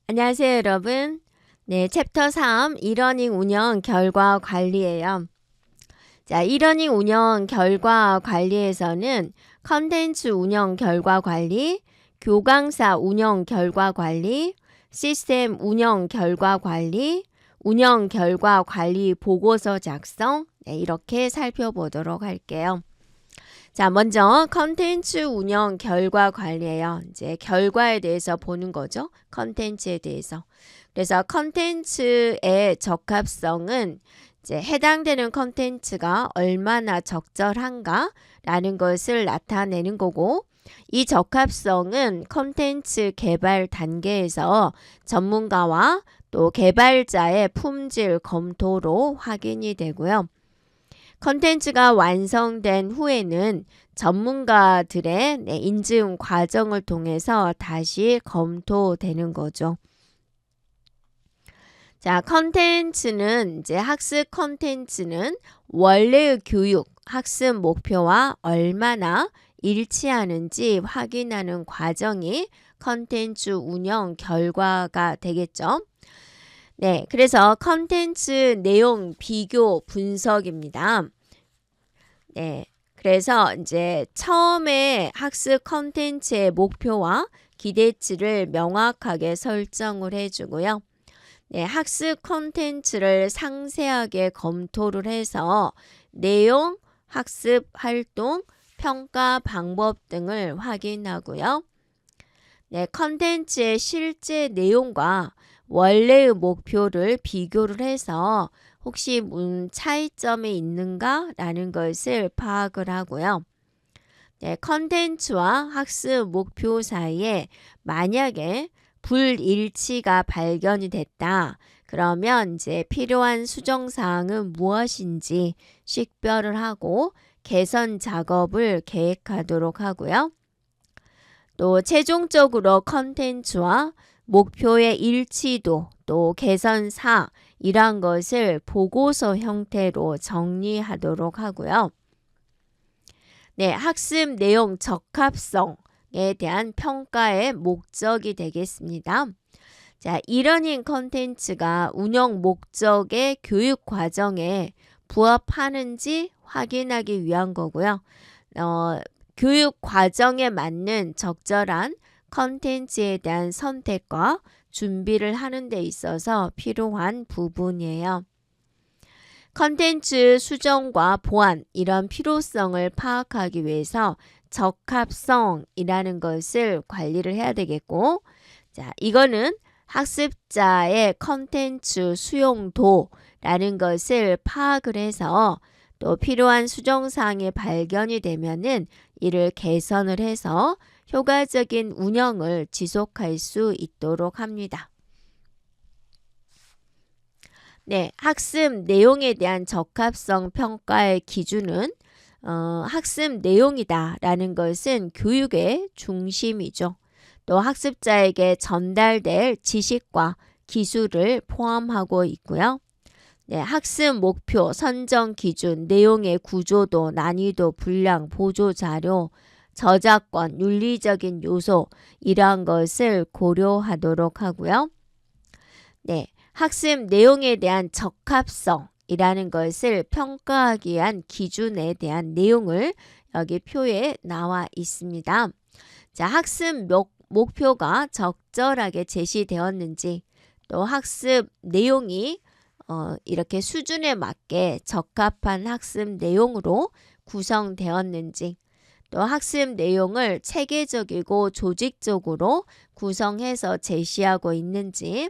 안녕하세요, 여러분. 네, 챕터 3, 이러닝 운영 결과 관리예요. 자, 이러닝 운영 결과 관리에서는 컨텐츠 운영 결과 관리, 교강사 운영 결과 관리, 시스템 운영 결과 관리, 운영 결과 관리 보고서 작성, 이렇게 살펴보도록 할게요. 자, 먼저 컨텐츠 운영 결과 관리예요. 이제 결과에 대해서 보는 거죠. 컨텐츠에 대해서. 그래서 컨텐츠의 적합성은 이제 해당되는 컨텐츠가 얼마나 적절한가라는 것을 나타내는 거고, 이 적합성은 컨텐츠 개발 단계에서 전문가와 또 개발자의 품질 검토로 확인이 되고요. 컨텐츠가 완성된 후에는 전문가들의 인증 과정을 통해서 다시 검토되는 거죠. 자, 컨텐츠는 이제 학습 컨텐츠는 원래의 교육, 학습 목표와 얼마나 일치하는지 확인하는 과정이 컨텐츠 운영 결과가 되겠죠. 네, 그래서 컨텐츠 내용 비교 분석입니다. 네, 그래서 이제 처음에 학습 컨텐츠의 목표와 기대치를 명확하게 설정을 해주고요. 네, 학습 컨텐츠를 상세하게 검토를 해서 내용, 학습 활동, 평가 방법 등을 확인하고요. 네, 컨텐츠의 실제 내용과 원래의 목표를 비교를 해서 혹시 차이점이 있는가라는 것을 파악을 하고요. 네, 컨텐츠와 학습 목표 사이에 만약에 불일치가 발견이 됐다. 그러면 이제 필요한 수정 사항은 무엇인지 식별을 하고 개선 작업을 계획하도록 하고요. 또 최종적으로 컨텐츠와 목표의 일치도 또 개선사 이러한 것을 보고서 형태로 정리하도록 하고요. 네, 학습 내용 적합성에 대한 평가의 목적이 되겠습니다. 자, 이러닝 컨텐츠가 운영 목적의 교육 과정에 부합하는지 확인하기 위한 거고요. 교육 과정에 맞는 적절한 컨텐츠에 대한 선택과 준비를 하는 데 있어서 필요한 부분이에요. 컨텐츠 수정과 보완 이런 필요성을 파악하기 위해서 적합성이라는 것을 관리를 해야 되겠고, 자, 이거는 학습자의 컨텐츠 수용도라는 것을 파악을 해서 또 필요한 수정사항이 발견이 되면은 이를 개선을 해서 효과적인 운영을 지속할 수 있도록 합니다. 네, 학습 내용에 대한 적합성 평가의 기준은 학습 내용이다라는 것은 교육의 중심이죠. 또 학습자에게 전달될 지식과 기술을 포함하고 있고요. 네, 학습 목표, 선정 기준, 내용의 구조도, 난이도, 분량, 보조 자료, 저작권, 윤리적인 요소 이러한 것을 고려하도록 하고요. 네, 학습 내용에 대한 적합성이라는 것을 평가하기 위한 기준에 대한 내용을 여기 표에 나와 있습니다. 자, 학습 목표가 적절하게 제시되었는지 또 학습 내용이 이렇게 수준에 맞게 적합한 학습 내용으로 구성되었는지 또 학습 내용을 체계적이고 조직적으로 구성해서 제시하고 있는지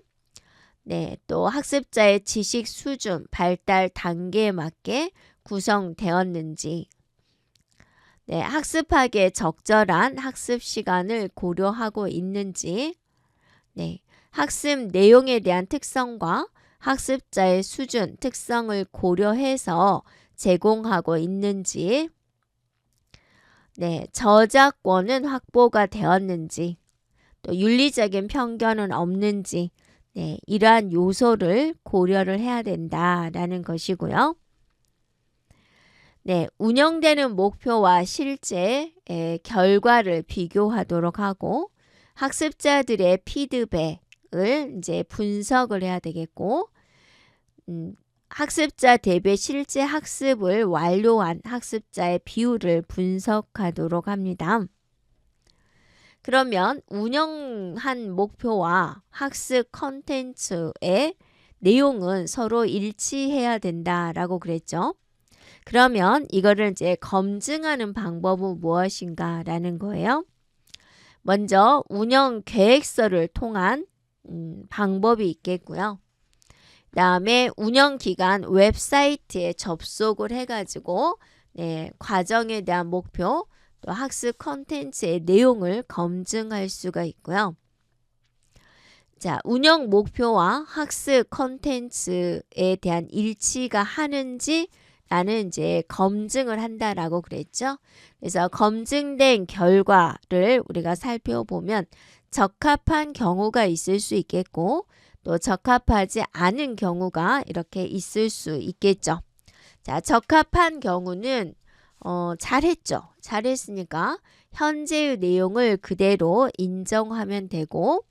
네, 또 학습자의 지식 수준, 발달 단계에 맞게 구성되었는지 네, 학습하기에 적절한 학습 시간을 고려하고 있는지 네, 학습 내용에 대한 특성과 학습자의 수준, 특성을 고려해서 제공하고 있는지 네, 저작권은 확보가 되었는지 또 윤리적인 편견은 없는지 네, 이러한 요소를 고려를 해야 된다라는 것이고요. 네, 운영되는 목표와 실제 결과를 비교하도록 하고 학습자들의 피드백, 이제 분석을 해야 되겠고, 학습자 대비 실제 학습을 완료한 학습자의 비율을 분석하도록 합니다. 그러면 운영한 목표와 학습 컨텐츠의 내용은 서로 일치해야 된다라고 그랬죠. 그러면 이거를 이제 검증하는 방법은 무엇인가라는 거예요. 먼저 운영 계획서를 통한 방법이 있겠고요. 그 다음에 운영 기간 웹사이트에 접속을 해가지고 과정에 대한 목표 또 학습 컨텐츠의 내용을 검증할 수가 있고요. 자, 운영 목표와 학습 컨텐츠에 대한 일치가 하는지 라는 이제 검증을 한다라고 그랬죠. 그래서 검증된 결과를 우리가 살펴보면 적합한 경우가 있을 수 있겠고 또 적합하지 않은 경우가 이렇게 있을 수 있겠죠. 자, 적합한 경우는 잘했죠. 잘했으니까 현재의 내용을 그대로 인정하면 되고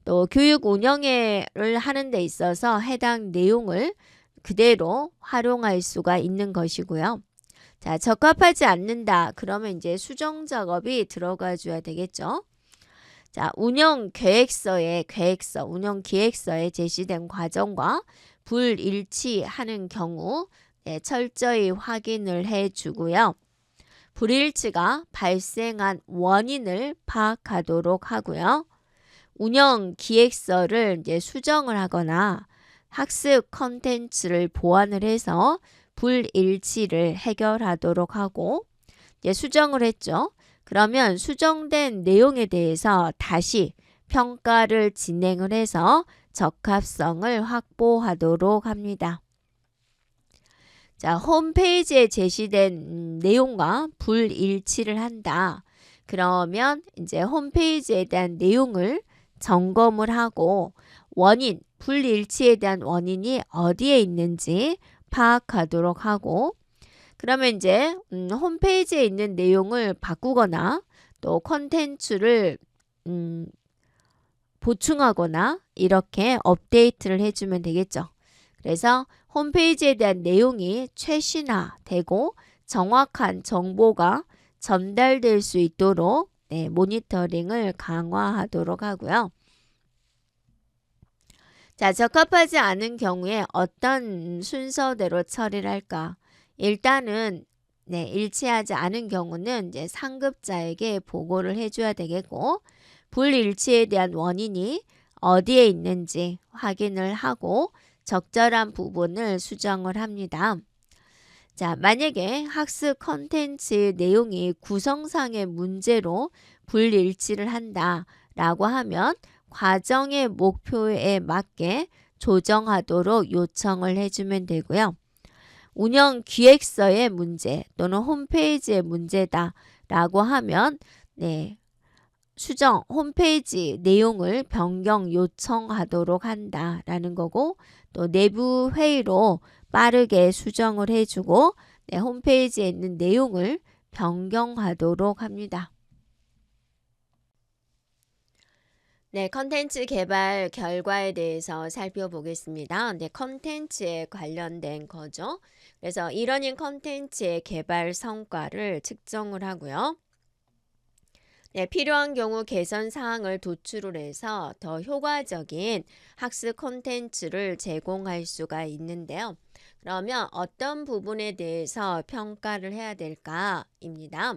또 교육 운영을 하는 데 있어서 해당 내용을 그대로 활용할 수가 있는 것이고요. 자, 적합하지 않는다. 그러면 이제 수정 작업이 들어가 줘야 되겠죠. 자, 운영 계획서에 제시된 과정과 불일치하는 경우 철저히 확인을 해 주고요. 불일치가 발생한 원인을 파악하도록 하고요. 운영 기획서를 이제 수정을 하거나 학습 컨텐츠를 보완을 해서 불일치를 해결하도록 하고 이제 수정을 했죠. 그러면 수정된 내용에 대해서 다시 평가를 진행을 해서 적합성을 확보하도록 합니다. 자, 홈페이지에 제시된 내용과 불일치를 한다. 그러면 이제 홈페이지에 대한 내용을 점검을 하고 원인, 불일치에 대한 원인이 어디에 있는지 파악하도록 하고 그러면 이제 홈페이지에 있는 내용을 바꾸거나 또 콘텐츠를 보충하거나 이렇게 업데이트를 해주면 되겠죠. 그래서 홈페이지에 대한 내용이 최신화되고 정확한 정보가 전달될 수 있도록 모니터링을 강화하도록 하고요. 자, 적합하지 않은 경우에 어떤 순서대로 처리를 할까? 일단은 일치하지 않은 경우는 이제 상급자에게 보고를 해줘야 되겠고 불일치에 대한 원인이 어디에 있는지 확인을 하고 적절한 부분을 수정을 합니다. 자, 만약에 학습 컨텐츠 내용이 구성상의 문제로 불일치를 한다라고 하면 과정의 목표에 맞게 조정하도록 요청을 해주면 되고요. 운영 기획서의 문제 또는 홈페이지의 문제다라고 하면 수정 홈페이지 내용을 변경 요청하도록 한다라는 거고 또 내부 회의로 빠르게 수정을 해주고 홈페이지에 있는 내용을 변경하도록 합니다. 컨텐츠 개발 결과에 대해서 살펴보겠습니다. 컨텐츠에 관련된 거죠. 그래서 이러닝 컨텐츠의 개발 성과를 측정을 하고요. 필요한 경우 개선 사항을 도출을 해서 더 효과적인 학습 콘텐츠를 제공할 수가 있는데요. 그러면 어떤 부분에 대해서 평가를 해야 될까입니다.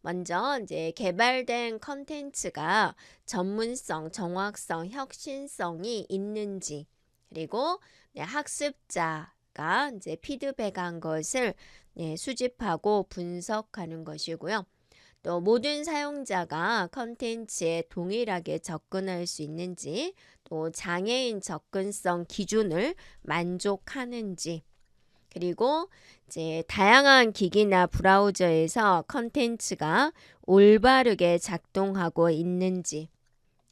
먼저 이제 개발된 컨텐츠가 전문성, 정확성, 혁신성이 있는지 그리고 학습자가 이제 피드백한 것을 수집하고 분석하는 것이고요. 또 모든 사용자가 컨텐츠에 동일하게 접근할 수 있는지 또 장애인 접근성 기준을 만족하는지 그리고 이제 다양한 기기나 브라우저에서 컨텐츠가 올바르게 작동하고 있는지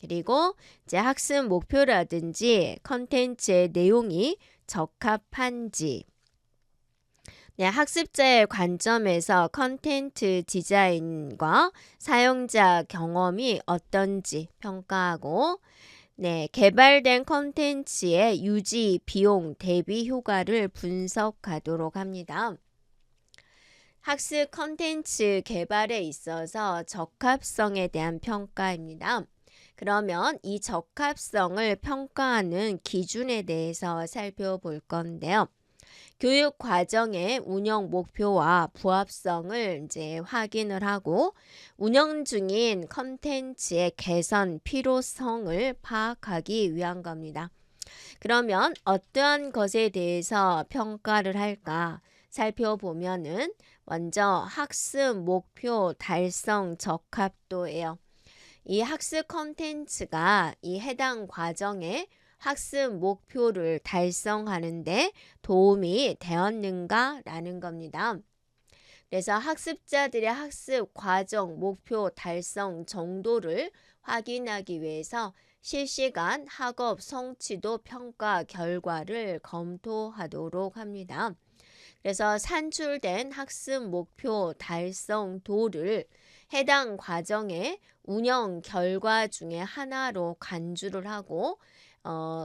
그리고 이제 학습 목표라든지 컨텐츠의 내용이 적합한지 학습자의 관점에서 컨텐츠 디자인과 사용자 경험이 어떤지 평가하고 네, 개발된 컨텐츠의 유지, 비용, 대비 효과를 분석하도록 합니다. 학습 컨텐츠 개발에 있어서 적합성에 대한 평가입니다. 그러면 이 적합성을 평가하는 기준에 대해서 살펴볼 건데요. 교육 과정의 운영 목표와 부합성을 이제 확인을 하고 운영 중인 컨텐츠의 개선 필요성을 파악하기 위한 겁니다. 그러면 어떠한 것에 대해서 평가를 할까 살펴보면은 먼저 학습 목표 달성 적합도예요. 이 학습 컨텐츠가 이 해당 과정에 학습 목표를 달성하는데 도움이 되었는가라는 겁니다. 그래서 학습자들의 학습 과정 목표 달성 정도를 확인하기 위해서 실시간 학업 성취도 평가 결과를 검토하도록 합니다. 그래서 산출된 학습 목표 달성도를 해당 과정의 운영 결과 중에 하나로 간주를 하고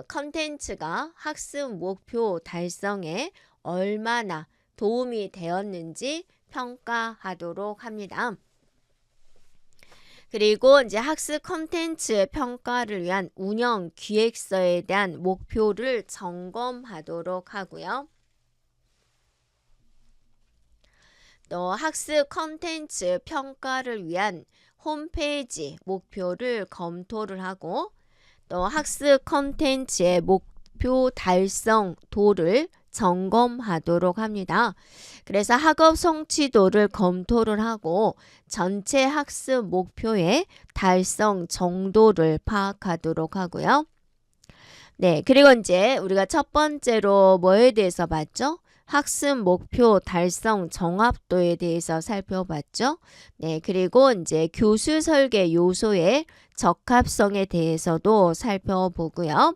컨텐츠가 학습 목표 달성에 얼마나 도움이 되었는지 평가하도록 합니다. 그리고 이제 학습 컨텐츠 평가를 위한 운영 기획서에 대한 목표를 점검하도록 하고요. 또 학습 컨텐츠 평가를 위한 홈페이지 목표를 검토를 하고 또 학습 컨텐츠의 목표 달성도를 점검하도록 합니다. 그래서 학업 성취도를 검토를 하고 전체 학습 목표의 달성 정도를 파악하도록 하고요. 네, 그리고 이제 우리가 첫 번째로 뭐에 대해서 봤죠? 학습 목표 달성 정합도에 대해서 살펴봤죠. 네, 그리고 이제 교수 설계 요소의 적합성에 대해서도 살펴보고요.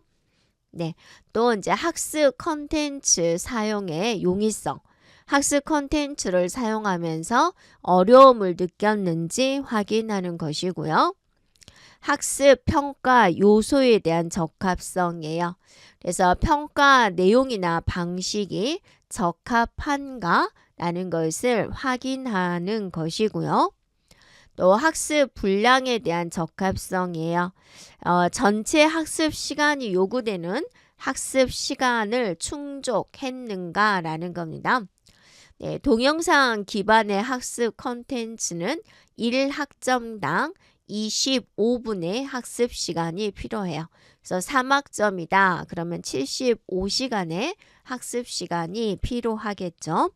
네, 또 이제 학습 컨텐츠 사용의 용이성, 학습 컨텐츠를 사용하면서 어려움을 느꼈는지 확인하는 것이고요. 학습 평가 요소에 대한 적합성이에요. 그래서 평가 내용이나 방식이 적합한가? 라는 것을 확인하는 것이고요. 또 학습 분량에 대한 적합성이에요. 전체 학습 시간이 요구되는 학습 시간을 충족했는가? 라는 겁니다. 네, 동영상 기반의 학습 컨텐츠는 1학점당 25분의 학습 시간이 필요해요. 그래서 3학점이다. 그러면 75시간의 학습 시간이 필요하겠죠.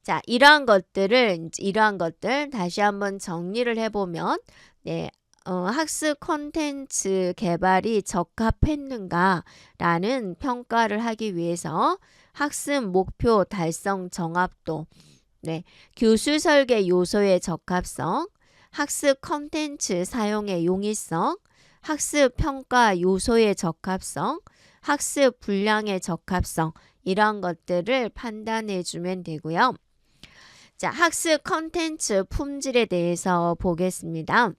자, 이러한 것들 다시 한번 정리를 해보면, 네, 학습 콘텐츠 개발이 적합했는가라는 평가를 하기 위해서 학습 목표 달성 정합도, 네, 교수 설계 요소의 적합성, 학습 콘텐츠 사용의 용이성, 학습 평가 요소의 적합성, 학습 분량의 적합성, 이런 것들을 판단해 주면 되고요. 자, 학습 컨텐츠 품질에 대해서 보겠습니다.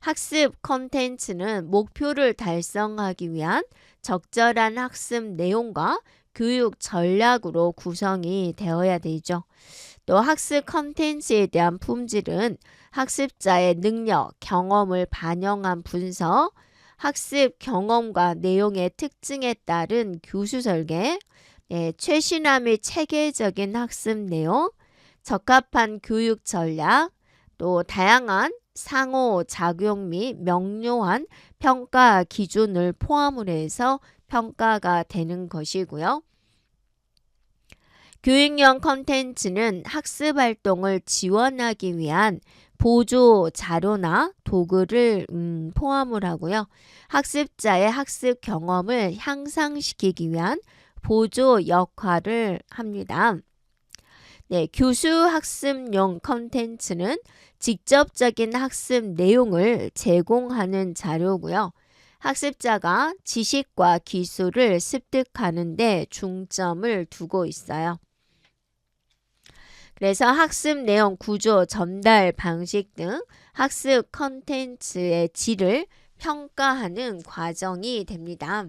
학습 컨텐츠는 목표를 달성하기 위한 적절한 학습 내용과 교육 전략으로 구성이 되어야 되죠. 또 학습 컨텐츠에 대한 품질은 학습자의 능력, 경험을 반영한 분석, 학습 경험과 내용의 특징에 따른 교수 설계, 최신화 및 체계적인 학습 내용, 적합한 교육 전략, 또 다양한 상호작용 및 명료한 평가 기준을 포함을 해서 평가가 되는 것이고요. 교육용 컨텐츠는 학습 활동을 지원하기 위한 보조 자료나 도구를 포함을 하고요. 학습자의 학습 경험을 향상시키기 위한 보조 역할을 합니다. 네, 교수 학습용 컨텐츠는 직접적인 학습 내용을 제공하는 자료고요. 학습자가 지식과 기술을 습득하는 데 중점을 두고 있어요. 그래서 학습 내용 구조, 전달 방식 등 학습 컨텐츠의 질을 평가하는 과정이 됩니다.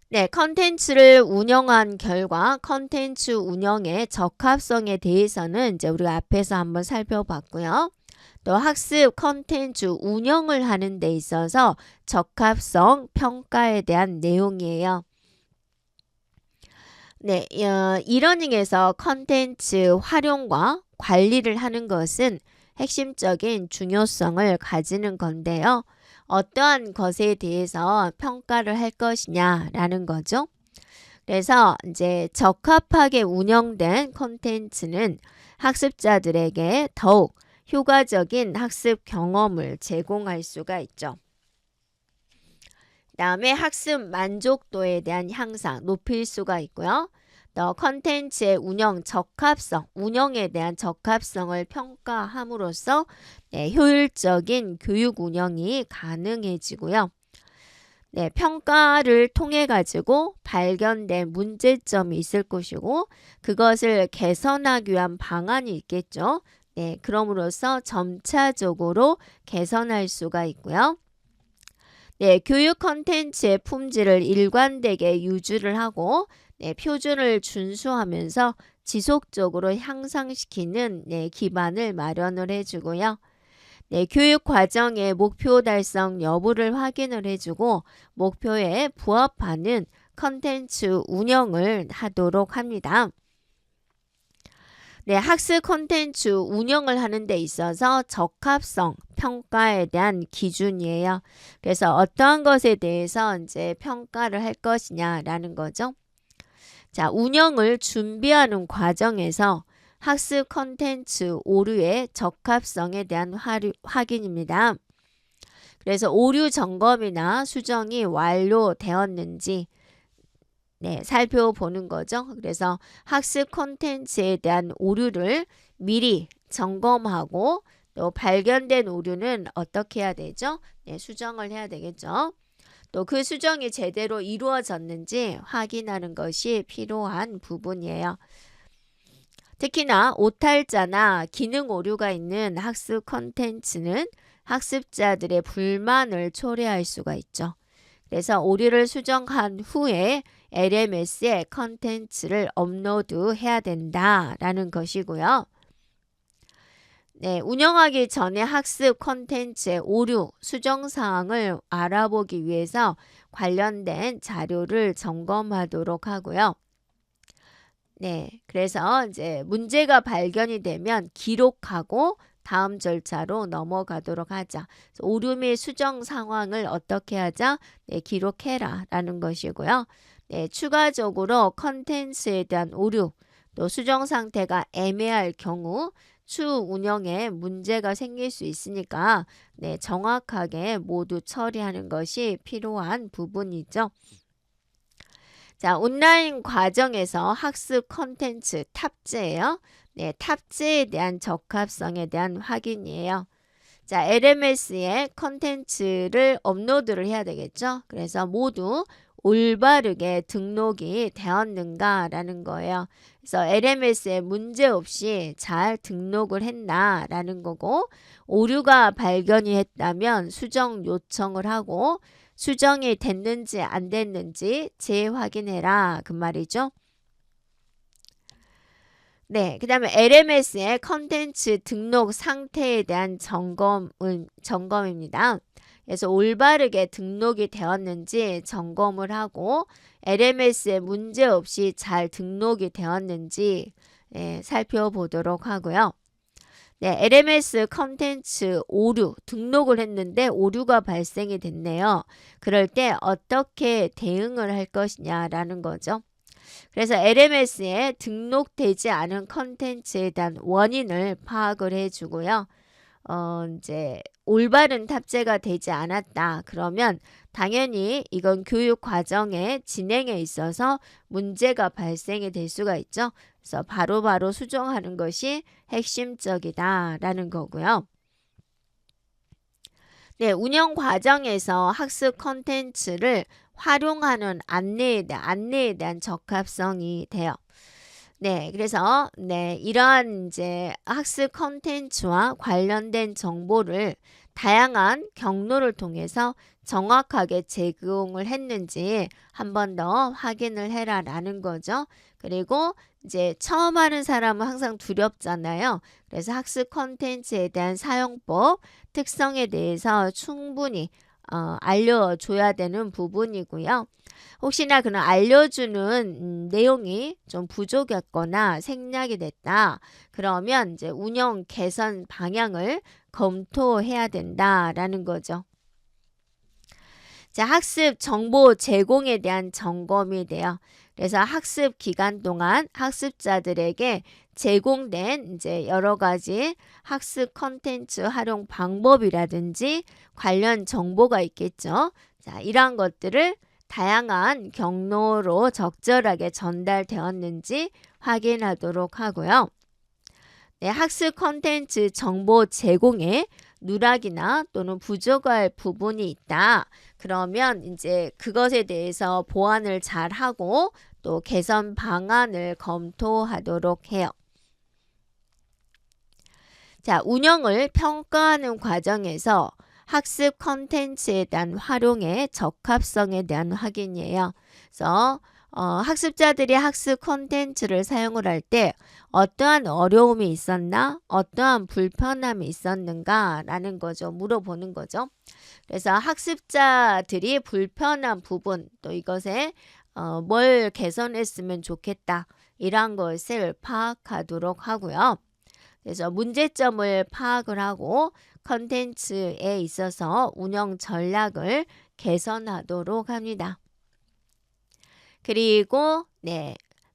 네, 컨텐츠를 운영한 결과 컨텐츠 운영의 적합성에 대해서는 이제 우리가 앞에서 한번 살펴봤고요. 또 학습 컨텐츠 운영을 하는 데 있어서 적합성 평가에 대한 내용이에요. 네, 이러닝에서 컨텐츠 활용과 관리를 하는 것은 핵심적인 중요성을 가지는 건데요. 어떠한 것에 대해서 평가를 할 것이냐라는 거죠. 그래서 이제 적합하게 운영된 콘텐츠는 학습자들에게 더욱 효과적인 학습 경험을 제공할 수가 있죠. 그다음에 학습 만족도에 대한 향상 높일 수가 있고요. 또 컨텐츠의 운영 적합성, 운영에 대한 적합성을 평가함으로써 효율적인 교육 운영이 가능해지고요. 네, 평가를 통해 가지고 발견된 문제점이 있을 것이고 그것을 개선하기 위한 방안이 있겠죠. 네, 그럼으로써 점차적으로 개선할 수가 있고요. 네, 교육 컨텐츠의 품질을 일관되게 유지를 하고 표준을 준수하면서 지속적으로 향상시키는 기반을 마련을 해주고요. 교육 과정의 목표 달성 여부를 확인을 해주고 목표에 부합하는 컨텐츠 운영을 하도록 합니다. 네, 학습 콘텐츠 운영을 하는 데 있어서 적합성 평가에 대한 기준이에요. 그래서 어떠한 것에 대해서 이제 평가를 할 것이냐라는 거죠. 자, 운영을 준비하는 과정에서 학습 콘텐츠 오류의 적합성에 대한 확인입니다. 그래서 오류 점검이나 수정이 완료되었는지 살펴보는 거죠. 그래서 학습 콘텐츠에 대한 오류를 미리 점검하고 또 발견된 오류는 어떻게 해야 되죠? 수정을 해야 되겠죠. 또 그 수정이 제대로 이루어졌는지 확인하는 것이 필요한 부분이에요. 특히나 오탈자나 기능 오류가 있는 학습 콘텐츠는 학습자들의 불만을 초래할 수가 있죠. 그래서 오류를 수정한 후에 LMS에 컨텐츠를 업로드해야 된다라는 것이고요. 네, 운영하기 전에 학습 컨텐츠의 오류, 수정 사항을 알아보기 위해서 관련된 자료를 점검하도록 하고요. 네, 그래서 이제 문제가 발견이 되면 기록하고 다음 절차로 넘어가도록 하자. 오류 및 수정 상황을 어떻게 하자? 기록해라 라는 것이고요. 추가적으로 컨텐츠에 대한 오류, 또 수정 상태가 애매할 경우 추후 운영에 문제가 생길 수 있으니까 정확하게 모두 처리하는 것이 필요한 부분이죠. 자, 온라인 과정에서 학습 컨텐츠 탑재예요. 탑재에 대한 적합성에 대한 확인이에요. 자, LMS에 컨텐츠를 업로드를 해야 되겠죠. 그래서 모두 올바르게 등록이 되었는가라는 거예요. 그래서 LMS에 문제 없이 잘 등록을 했나라는 거고 오류가 발견이 했다면 수정 요청을 하고 수정이 됐는지 안 됐는지 재확인해라 그 말이죠. 네, 그 다음에 LMS의 컨텐츠 등록 상태에 대한 점검입니다. 그래서 올바르게 등록이 되었는지 점검을 하고 LMS에 문제 없이 잘 등록이 되었는지 살펴보도록 하고요. LMS 컨텐츠 오류, 등록을 했는데 오류가 발생이 됐네요. 그럴 때 어떻게 대응을 할 것이냐라는 거죠. 그래서 LMS에 등록되지 않은 컨텐츠에 대한 원인을 파악을 해주고요. 이제 올바른 탑재가 되지 않았다. 그러면 당연히 이건 교육 과정의 진행에 있어서 문제가 발생이 될 수가 있죠. 그래서 바로바로 수정하는 것이 핵심적이다라는 거고요. 네, 운영 과정에서 학습 컨텐츠를 활용하는 안내에 대한 적합성이 돼요. 네, 그래서 이러한 이제 학습 컨텐츠와 관련된 정보를 다양한 경로를 통해서 정확하게 제공을 했는지 한 번 더 확인을 해라라는 거죠. 그리고 이제 처음 하는 사람은 항상 두렵잖아요. 그래서 학습 컨텐츠에 대한 사용법, 특성에 대해서 충분히 알려줘야 되는 부분이고요. 혹시나 그런 알려주는 내용이 좀 부족했거나 생략이 됐다. 그러면 이제 운영 개선 방향을 검토해야 된다라는 거죠. 자, 학습 정보 제공에 대한 점검이 돼요. 그래서 학습 기간 동안 학습자들에게 제공된 이제 여러 가지 학습 컨텐츠 활용 방법이라든지 관련 정보가 있겠죠. 자, 이러한 것들을 다양한 경로로 적절하게 전달되었는지 확인하도록 하고요. 네, 학습 컨텐츠 정보 제공에 누락이나 또는 부족할 부분이 있다. 그러면 이제 그것에 대해서 보완을 잘 하고 또 개선 방안을 검토하도록 해요. 자, 운영을 평가하는 과정에서 학습 컨텐츠에 대한 활용의 적합성에 대한 확인이에요. 그래서 학습자들이 학습 컨텐츠를 사용을 할 때 어떠한 어려움이 있었나? 어떠한 불편함이 있었는가? 라는 거죠. 물어보는 거죠. 그래서 학습자들이 불편한 부분 또 이것에 뭘 개선했으면 좋겠다. 이런 것을 파악하도록 하고요. 그래서 문제점을 파악을 하고 컨텐츠에 있어서 운영 전략을 개선하도록 합니다. 그리고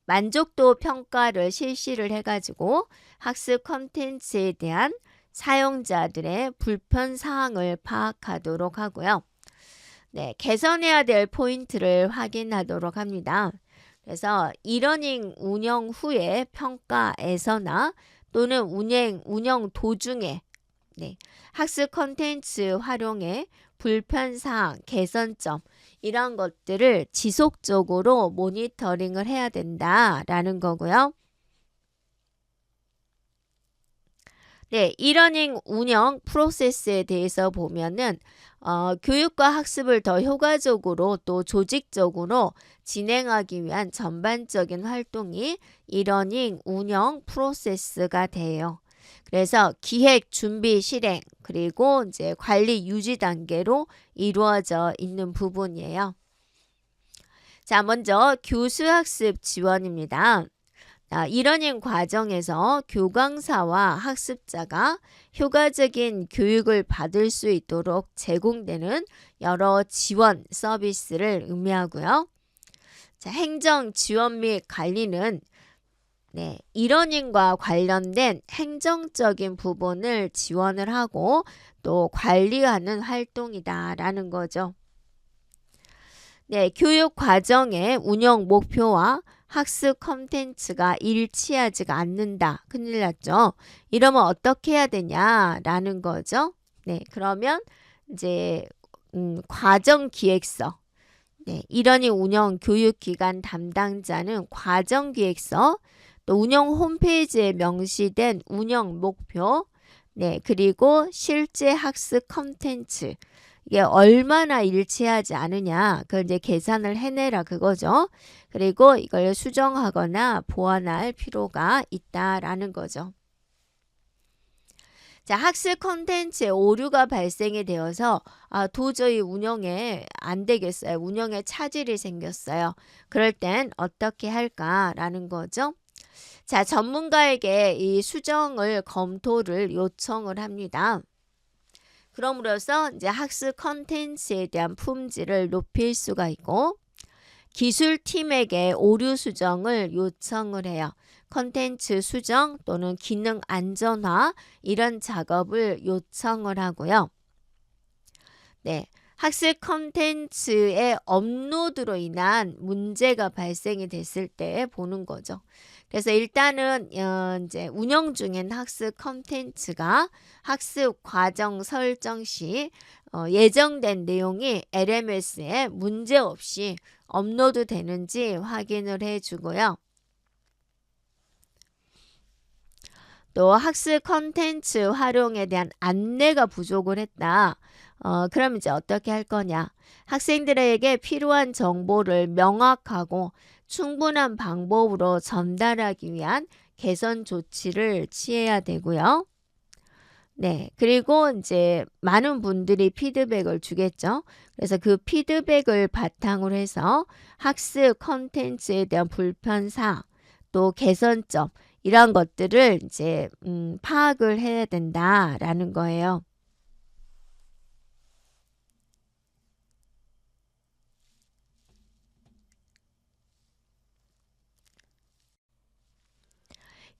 만족도 평가를 실시를 해가지고 학습 컨텐츠에 대한 사용자들의 불편 사항을 파악하도록 하고요. 개선해야 될 포인트를 확인하도록 합니다. 그래서 이러닝 운영 후의 평가에서나 또는 운영 도중에 학습 컨텐츠 활용의 불편사항, 개선점 이런 것들을 지속적으로 모니터링을 해야 된다라는 거고요. 이러닝 운영 프로세스에 대해서 보면은 교육과 학습을 더 효과적으로 또 조직적으로 진행하기 위한 전반적인 활동이 이러닝 운영 프로세스가 돼요. 그래서 기획, 준비, 실행, 그리고 이제 관리, 유지 단계로 이루어져 있는 부분이에요. 자, 먼저 교수학습 지원입니다. 이러닝 과정에서 교강사와 학습자가 효과적인 교육을 받을 수 있도록 제공되는 여러 지원 서비스를 의미하고요. 자, 행정 지원 및 관리는 이러닝과 관련된 행정적인 부분을 지원을 하고 또 관리하는 활동이다라는 거죠. 교육 과정의 운영 목표와 학습 컨텐츠가 일치하지가 않는다. 큰일 났죠. 이러면 어떻게 해야 되냐라는 거죠. 그러면 이제 과정 기획서. 이러닝 운영 교육기관 담당자는 과정 기획서, 또 운영 홈페이지에 명시된 운영 목표, 그리고 실제 학습 컨텐츠 이게 얼마나 일치하지 않으냐 그걸 이제 계산을 해내라 그거죠. 그리고 이걸 수정하거나 보완할 필요가 있다라는 거죠. 자, 학습 컨텐츠에 오류가 발생이 되어서 도저히 운영에 안 되겠어요. 운영에 차질이 생겼어요. 그럴 땐 어떻게 할까라는 거죠. 자, 전문가에게 이 수정을 검토를 요청을 합니다. 그럼으로써 이제 학습 컨텐츠에 대한 품질을 높일 수가 있고 기술팀에게 오류 수정을 요청을 해요. 컨텐츠 수정 또는 기능 안전화 이런 작업을 요청을 하고요. 학습 컨텐츠의 업로드로 인한 문제가 발생이 됐을 때 보는 거죠. 그래서 일단은 이제 운영 중인 학습 컨텐츠가 학습 과정 설정 시 예정된 내용이 LMS에 문제없이 업로드 되는지 확인을 해주고요. 또 학습 컨텐츠 활용에 대한 안내가 부족을 했다. 그럼 이제 어떻게 할 거냐? 학생들에게 필요한 정보를 명확하고 충분한 방법으로 전달하기 위한 개선 조치를 취해야 되고요. 네, 그리고 이제 많은 분들이 피드백을 주겠죠. 그래서 그 피드백을 바탕으로 해서 학습 컨텐츠에 대한 불편사, 또 개선점 이런 것들을 이제 파악을 해야 된다라는 거예요.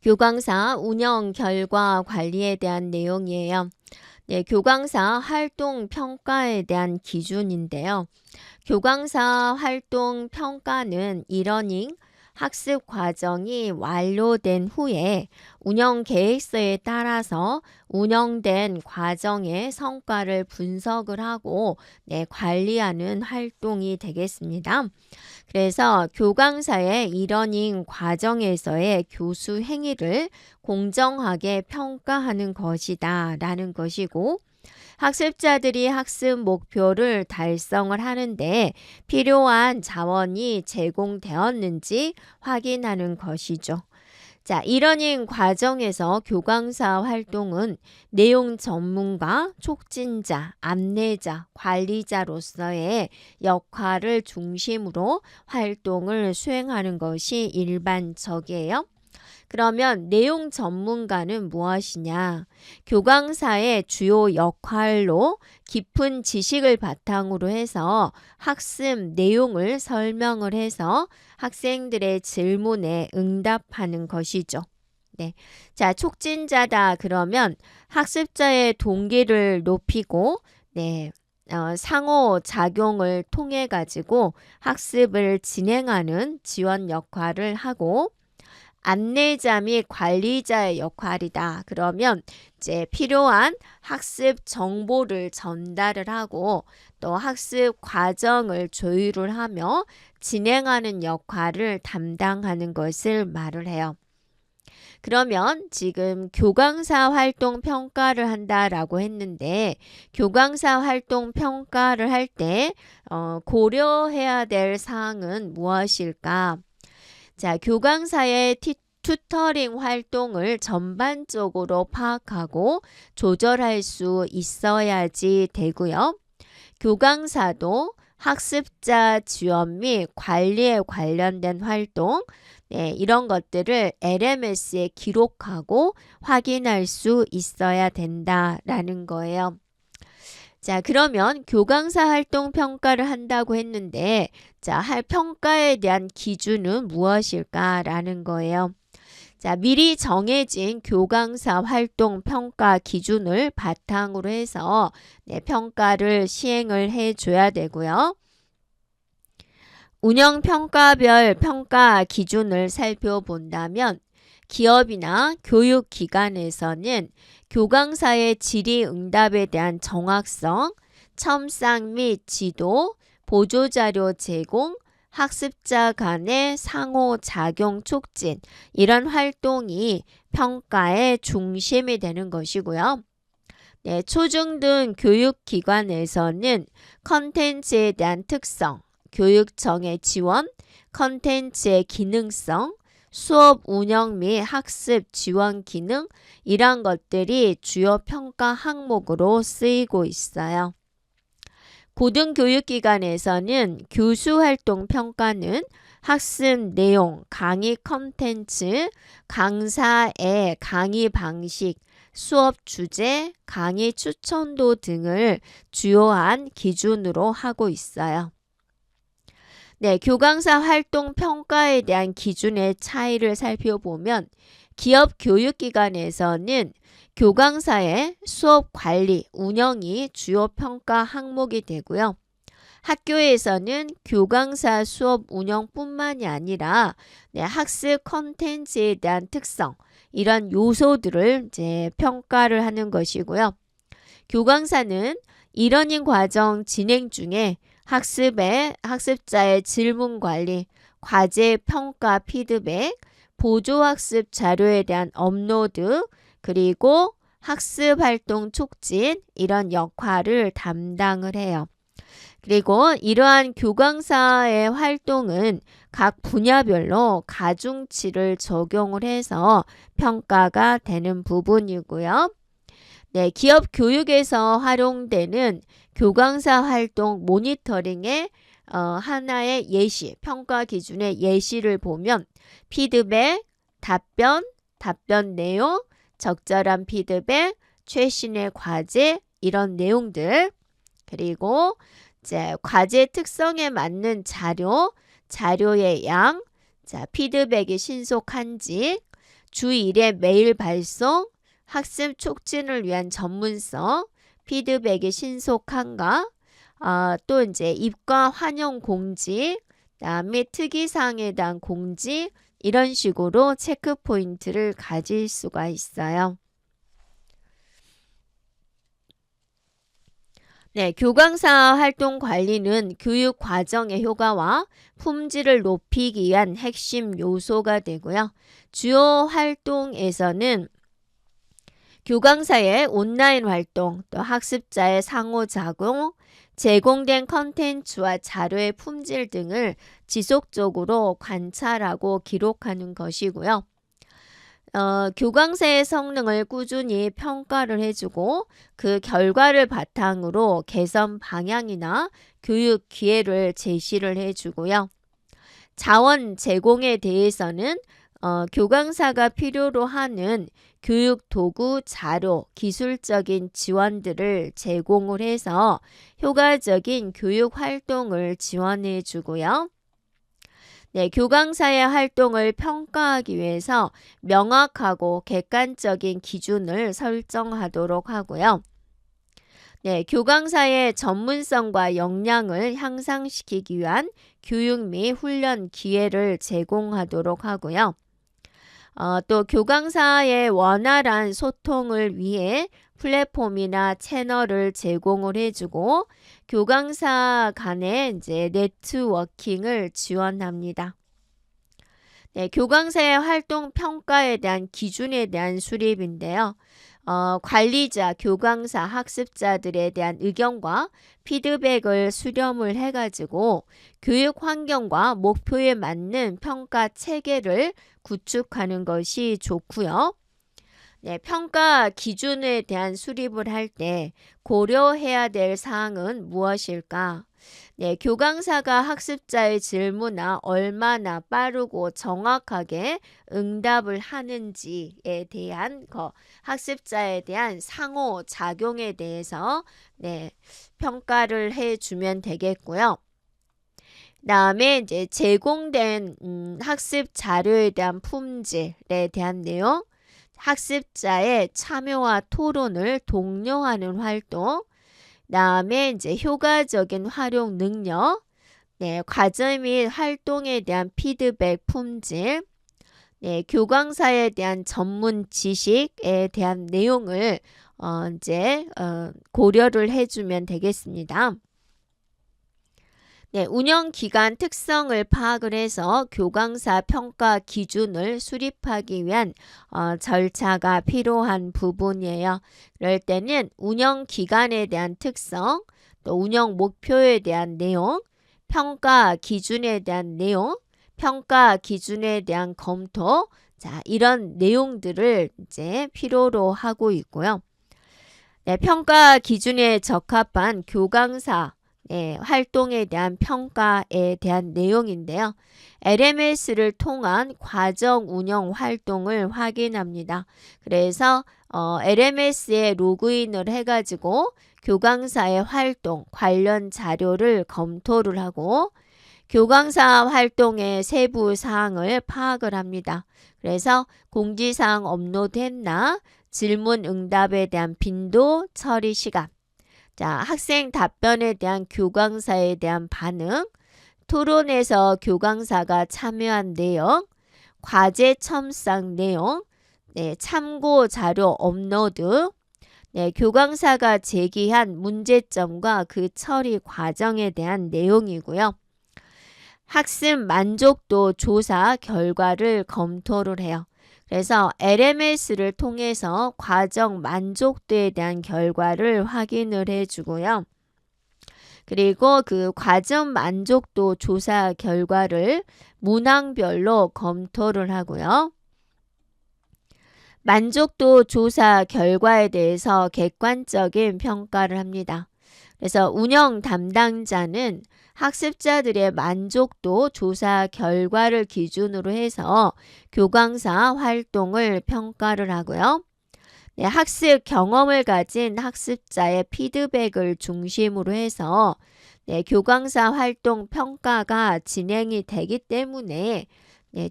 교강사 운영 결과 관리에 대한 내용이에요. 네, 교강사 활동 평가에 대한 기준인데요. 교강사 활동 평가는 이러닝 학습 과정이 완료된 후에 운영 계획서에 따라서 운영된 과정의 성과를 분석을 하고 관리하는 활동이 되겠습니다. 그래서 교강사의 이러닝 과정에서의 교수 행위를 공정하게 평가하는 것이다 라는 것이고, 학습자들이 학습 목표를 달성을 하는데 필요한 자원이 제공되었는지 확인하는 것이죠. 자, 이러닝 과정에서 교강사 활동은 내용 전문가, 촉진자, 안내자, 관리자로서의 역할을 중심으로 활동을 수행하는 것이 일반적이에요. 그러면 내용 전문가는 무엇이냐? 교강사의 주요 역할로 깊은 지식을 바탕으로 해서 학습 내용을 설명을 해서 학생들의 질문에 응답하는 것이죠. 네. 자, 촉진자다 그러면 학습자의 동기를 높이고 상호작용을 통해 가지고 학습을 진행하는 지원 역할을 하고, 안내자 및 관리자의 역할이다. 그러면 이제 필요한 학습 정보를 전달을 하고 또 학습 과정을 조율을 하며 진행하는 역할을 담당하는 것을 말을 해요. 그러면 지금 교강사 활동 평가를 한다라고 했는데, 교강사 활동 평가를 할 때 고려해야 될 사항은 무엇일까? 자, 교강사의 튜터링 활동을 전반적으로 파악하고 조절할 수 있어야지 되고요. 교강사도 학습자 지원 및 관리에 관련된 활동, 이런 것들을 LMS에 기록하고 확인할 수 있어야 된다라는 거예요. 자, 그러면 교강사 활동 평가를 한다고 했는데, 자, 평가에 대한 기준은 무엇일까라는 거예요. 자, 미리 정해진 교강사 활동 평가 기준을 바탕으로 해서 평가를 시행을 해줘야 되고요. 운영평가별 평가 기준을 살펴본다면 기업이나 교육기관에서는 교강사의 질의응답에 대한 정확성, 첨삭 및 지도, 보조자료 제공, 학습자 간의 상호작용 촉진, 이런 활동이 평가의 중심이 되는 것이고요. 초중등 교육기관에서는 컨텐츠에 대한 특성, 교육청의 지원, 컨텐츠의 기능성, 수업 운영 및 학습 지원 기능, 이런 것들이 주요 평가 항목으로 쓰이고 있어요. 고등교육기관에서는 교수활동 평가는 학습 내용, 강의 컨텐츠, 강사의 강의 방식, 수업 주제, 강의 추천도 등을 주요한 기준으로 하고 있어요. 교강사 활동 평가에 대한 기준의 차이를 살펴보면 기업 교육기관에서는 교강사의 수업 관리, 운영이 주요 평가 항목이 되고요. 학교에서는 교강사 수업 운영뿐만이 아니라 학습 컨텐츠에 대한 특성, 이런 요소들을 이제 평가를 하는 것이고요. 교강사는 이러닝 과정 진행 중에 학습자의 질문 관리, 과제 평가 피드백, 보조학습 자료에 대한 업로드, 그리고 학습활동 촉진 이런 역할을 담당을 해요. 그리고 이러한 교강사의 활동은 각 분야별로 가중치를 적용을 해서 평가가 되는 부분이고요. 네, 기업 교육에서 활용되는 교강사 활동 모니터링의 하나의 예시, 평가 기준의 예시를 보면 피드백, 답변 내용, 적절한 피드백, 최신의 과제 이런 내용들, 그리고 이제 과제 특성에 맞는 자료의 양, 자, 피드백이 신속한지, 주 1회 메일 발송, 학습 촉진을 위한 전문성, 피드백이 신속한가, 또 이제 입과 환영 공지, 그다음에 특이사항에 대한 공지 이런 식으로 체크 포인트를 가질 수가 있어요. 네, 교강사 활동 관리는 교육 과정의 효과와 품질을 높이기 위한 핵심 요소가 되고요. 주요 활동에서는 교강사의 온라인 활동, 또 학습자의 상호작용, 제공된 컨텐츠와 자료의 품질 등을 지속적으로 관찰하고 기록하는 것이고요. 교강사의 성능을 꾸준히 평가를 해주고 그 결과를 바탕으로 개선 방향이나 교육 기회를 제시를 해주고요. 자원 제공에 대해서는 교강사가 필요로 하는 교육 도구, 자료, 기술적인 지원들을 제공을 해서 효과적인 교육 활동을 지원해 주고요. 네, 교강사의 활동을 평가하기 위해서 명확하고 객관적인 기준을 설정하도록 하고요. 네, 교강사의 전문성과 역량을 향상시키기 위한 교육 및 훈련 기회를 제공하도록 하고요. 또 교강사의 원활한 소통을 위해 플랫폼이나 채널을 제공을 해주고 교강사 간의 이제 네트워킹을 지원합니다. 네, 교강사의 활동 평가에 대한 기준에 대한 수립인데요. 관리자, 교강사, 학습자들에 대한 의견과 피드백을 수렴을 해가지고 교육 환경과 목표에 맞는 평가 체계를 구축하는 것이 좋고요. 네, 평가 기준에 대한 수립을 할 때 고려해야 될 사항은 무엇일까? 네, 교강사가 학습자의 질문에 얼마나 빠르고 정확하게 응답을 하는지에 대한 학습자에 대한 상호작용에 대해서 평가를 해주면 되겠고요. 다음에 이제 제공된 학습 자료에 대한 품질에 대한 내용, 학습자의 참여와 토론을 독려하는 활동, 다음에 이제 효과적인 활용 능력, 과정 및 활동에 대한 피드백 품질, 교강사에 대한 전문 지식에 대한 내용을 고려를 해주면 되겠습니다. 네, 운영기간 특성을 파악을 해서 교강사 평가 기준을 수립하기 위한 절차가 필요한 부분이에요. 그럴 때는 운영기간에 대한 특성, 또 운영 목표에 대한 내용, 평가 기준에 대한 내용, 평가 기준에 대한 검토, 자, 이런 내용들을 이제 필요로 하고 있고요. 네, 평가 기준에 적합한 교강사 활동에 대한 평가에 대한 내용인데요. LMS를 통한 과정 운영 활동을 확인합니다. 그래서 LMS에 로그인을 해가지고 교강사의 활동 관련 자료를 검토를 하고 교강사 활동의 세부 사항을 파악을 합니다. 그래서 공지사항 업로드했나, 질문 응답에 대한 빈도, 처리 시간, 자, 학생 답변에 대한 교강사에 대한 반응, 토론에서 교강사가 참여한 내용, 과제 첨삭 내용, 참고 자료 업로드, 교강사가 제기한 문제점과 그 처리 과정에 대한 내용이고요. 학습 만족도 조사 결과를 검토를 해요. 그래서 LMS를 통해서 과정 만족도에 대한 결과를 확인을 해주고요. 그리고 그 과정 만족도 조사 결과를 문항별로 검토를 하고요. 만족도 조사 결과에 대해서 객관적인 평가를 합니다. 그래서 운영 담당자는 학습자들의 만족도 조사 결과를 기준으로 해서 교강사 활동을 평가를 하고요. 네, 학습 경험을 가진 학습자의 피드백을 중심으로 해서 교강사 활동 평가가 진행이 되기 때문에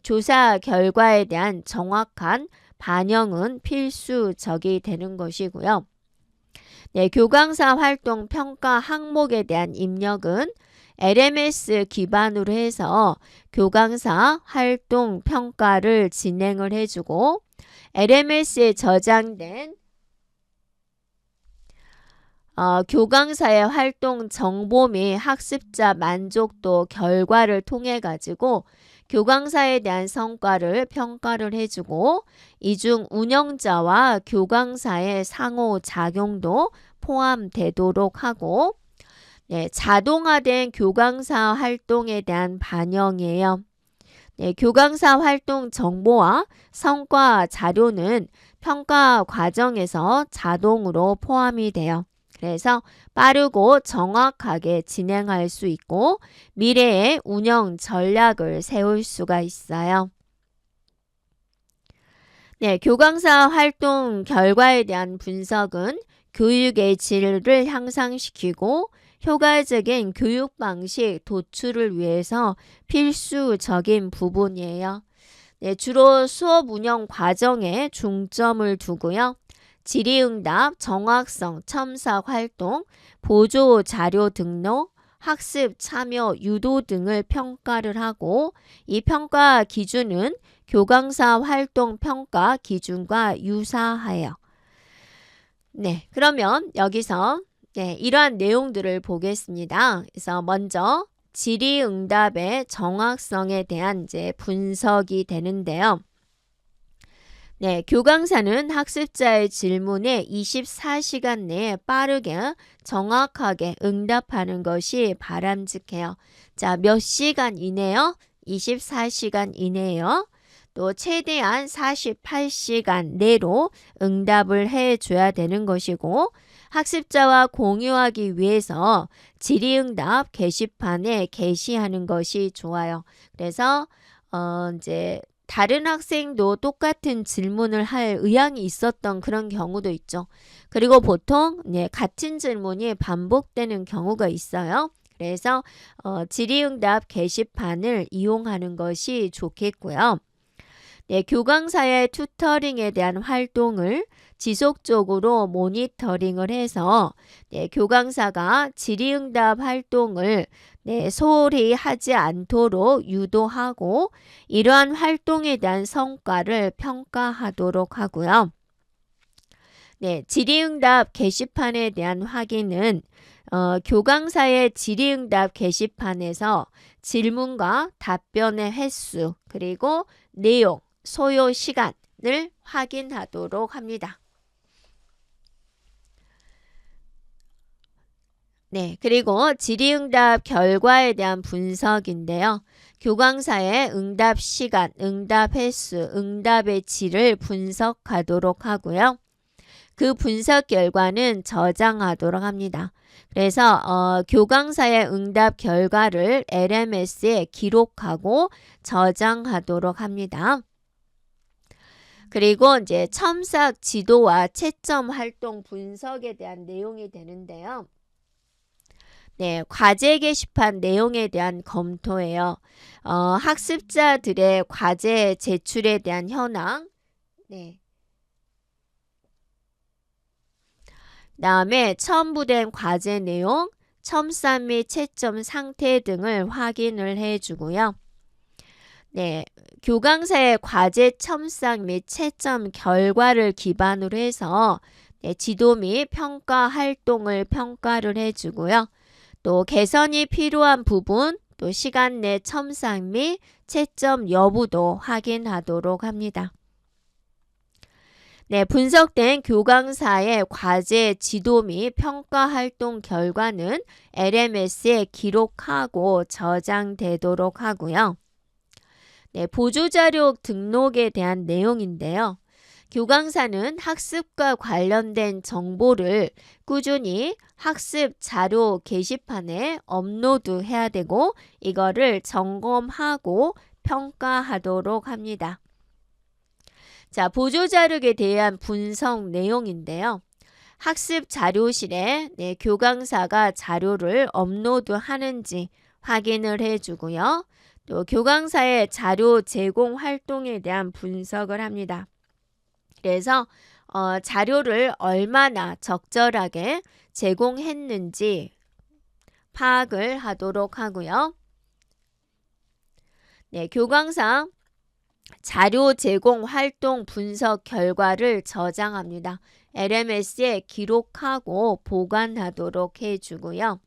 조사 결과에 대한 정확한 반영은 필수적이 되는 것이고요. 교강사 활동 평가 항목에 대한 입력은 LMS 기반으로 해서 교강사 활동 평가를 진행을 해주고 LMS에 저장된 교강사의 활동 정보 및 학습자 만족도 결과를 통해 가지고 교강사에 대한 성과를 평가를 해주고 이중 운영자와 교강사의 상호작용도 포함되도록 하고 자동화된 교강사 활동에 대한 반영이에요. 교강사 활동 정보와 성과 자료는 평가 과정에서 자동으로 포함이 돼요. 그래서 빠르고 정확하게 진행할 수 있고 미래의 운영 전략을 세울 수가 있어요. 교강사 활동 결과에 대한 분석은 교육의 질을 향상시키고 효과적인 교육 방식 도출을 위해서 필수적인 부분이에요. 주로 수업 운영 과정에 중점을 두고요. 질의응답, 정확성, 첨삭 활동, 보조 자료 등록, 학습 참여 유도 등을 평가를 하고 이 평가 기준은 교강사 활동 평가 기준과 유사하여. 그러면 여기서 이러한 내용들을 보겠습니다. 그래서 먼저 질의응답의 정확성에 대한 분석이 되는데요. 교강사는 학습자의 질문에 24시간 내에 빠르게 정확하게 응답하는 것이 바람직해요. 자, 몇 시간 이내요? 24시간 이내요. 또 최대한 48시간 내로 응답을 해줘야 되는 것이고 학습자와 공유하기 위해서 질의응답 게시판에 게시하는 것이 좋아요. 그래서 다른 학생도 똑같은 질문을 할 의향이 있었던 그런 경우도 있죠. 그리고 보통 같은 질문이 반복되는 경우가 있어요. 그래서 질의응답 게시판을 이용하는 것이 좋겠고요. 교강사의 튜터링에 대한 활동을 지속적으로 모니터링을 해서 교강사가 질의응답 활동을 소홀히 하지 않도록 유도하고 이러한 활동에 대한 성과를 평가하도록 하고요. 질의응답 게시판에 대한 확인은 교강사의 질의응답 게시판에서 질문과 답변의 횟수 그리고 내용, 소요 시간을 확인하도록 합니다. 그리고 질의응답 결과에 대한 분석인데요. 교강사의 응답 시간, 응답 횟수, 응답의 질을 분석하도록 하고요. 그 분석 결과는 저장하도록 합니다. 그래서 교강사의 응답 결과를 LMS에 기록하고 저장하도록 합니다. 그리고 첨삭 지도와 채점 활동 분석에 대한 내용이 되는데요. 과제 게시판 내용에 대한 검토예요. 학습자들의 과제 제출에 대한 현황, 다음에 첨부된 과제 내용, 첨삭 및 채점 상태 등을 확인을 해주고요. 교강사의 과제 첨삭 및 채점 결과를 기반으로 해서 지도 및 평가 활동을 평가를 해주고요. 또 개선이 필요한 부분, 또 시간 내 첨삭 및 채점 여부도 확인하도록 합니다. 네, 분석된 교강사의 과제 지도 및 평가 활동 결과는 LMS에 기록하고 저장되도록 하고요. 네, 보조자료 등록에 대한 내용인데요. 교강사는 학습과 관련된 정보를 꾸준히 학습 자료 게시판에 업로드해야 되고 이거를 점검하고 평가하도록 합니다. 자, 보조자료에 대한 분석 내용인데요. 학습 자료실에 교강사가 자료를 업로드하는지 확인을 해주고요. 또 교강사의 자료 제공 활동에 대한 분석을 합니다. 그래서 자료를 얼마나 적절하게 제공했는지 파악을 하도록 하고요. 네, 교강사 자료 제공 활동 분석 결과를 저장합니다. LMS에 기록하고 보관하도록 해주고요.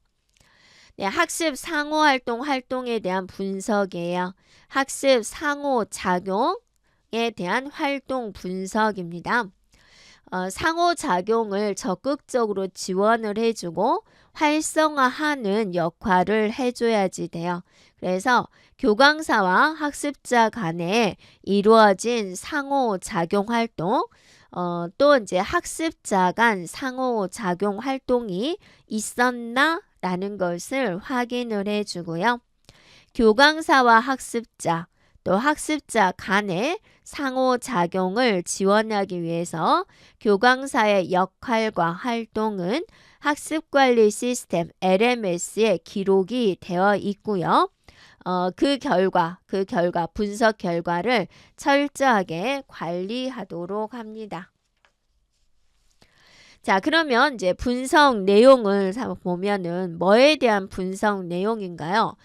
네, 학습 상호활동에 대한 분석이에요. 학습 상호작용에 대한 활동 분석입니다. 상호작용을 적극적으로 지원을 해주고 활성화하는 역할을 해줘야지 돼요. 그래서 교강사와 학습자 간에 이루어진 상호작용 활동, 또 이제 학습자 간 상호작용 활동이 있었나? 라는 것을 확인을 해주고요. 교강사와 학습자, 또 학습자 간의 상호작용을 지원하기 위해서 교강사의 역할과 활동은 학습관리 시스템 LMS에 기록이 되어 있고요. 그 결과 분석 결과를 철저하게 관리하도록 합니다. 자, 그러면 이제 분석 내용을 보면은 뭐에 대한 분석 내용인가요?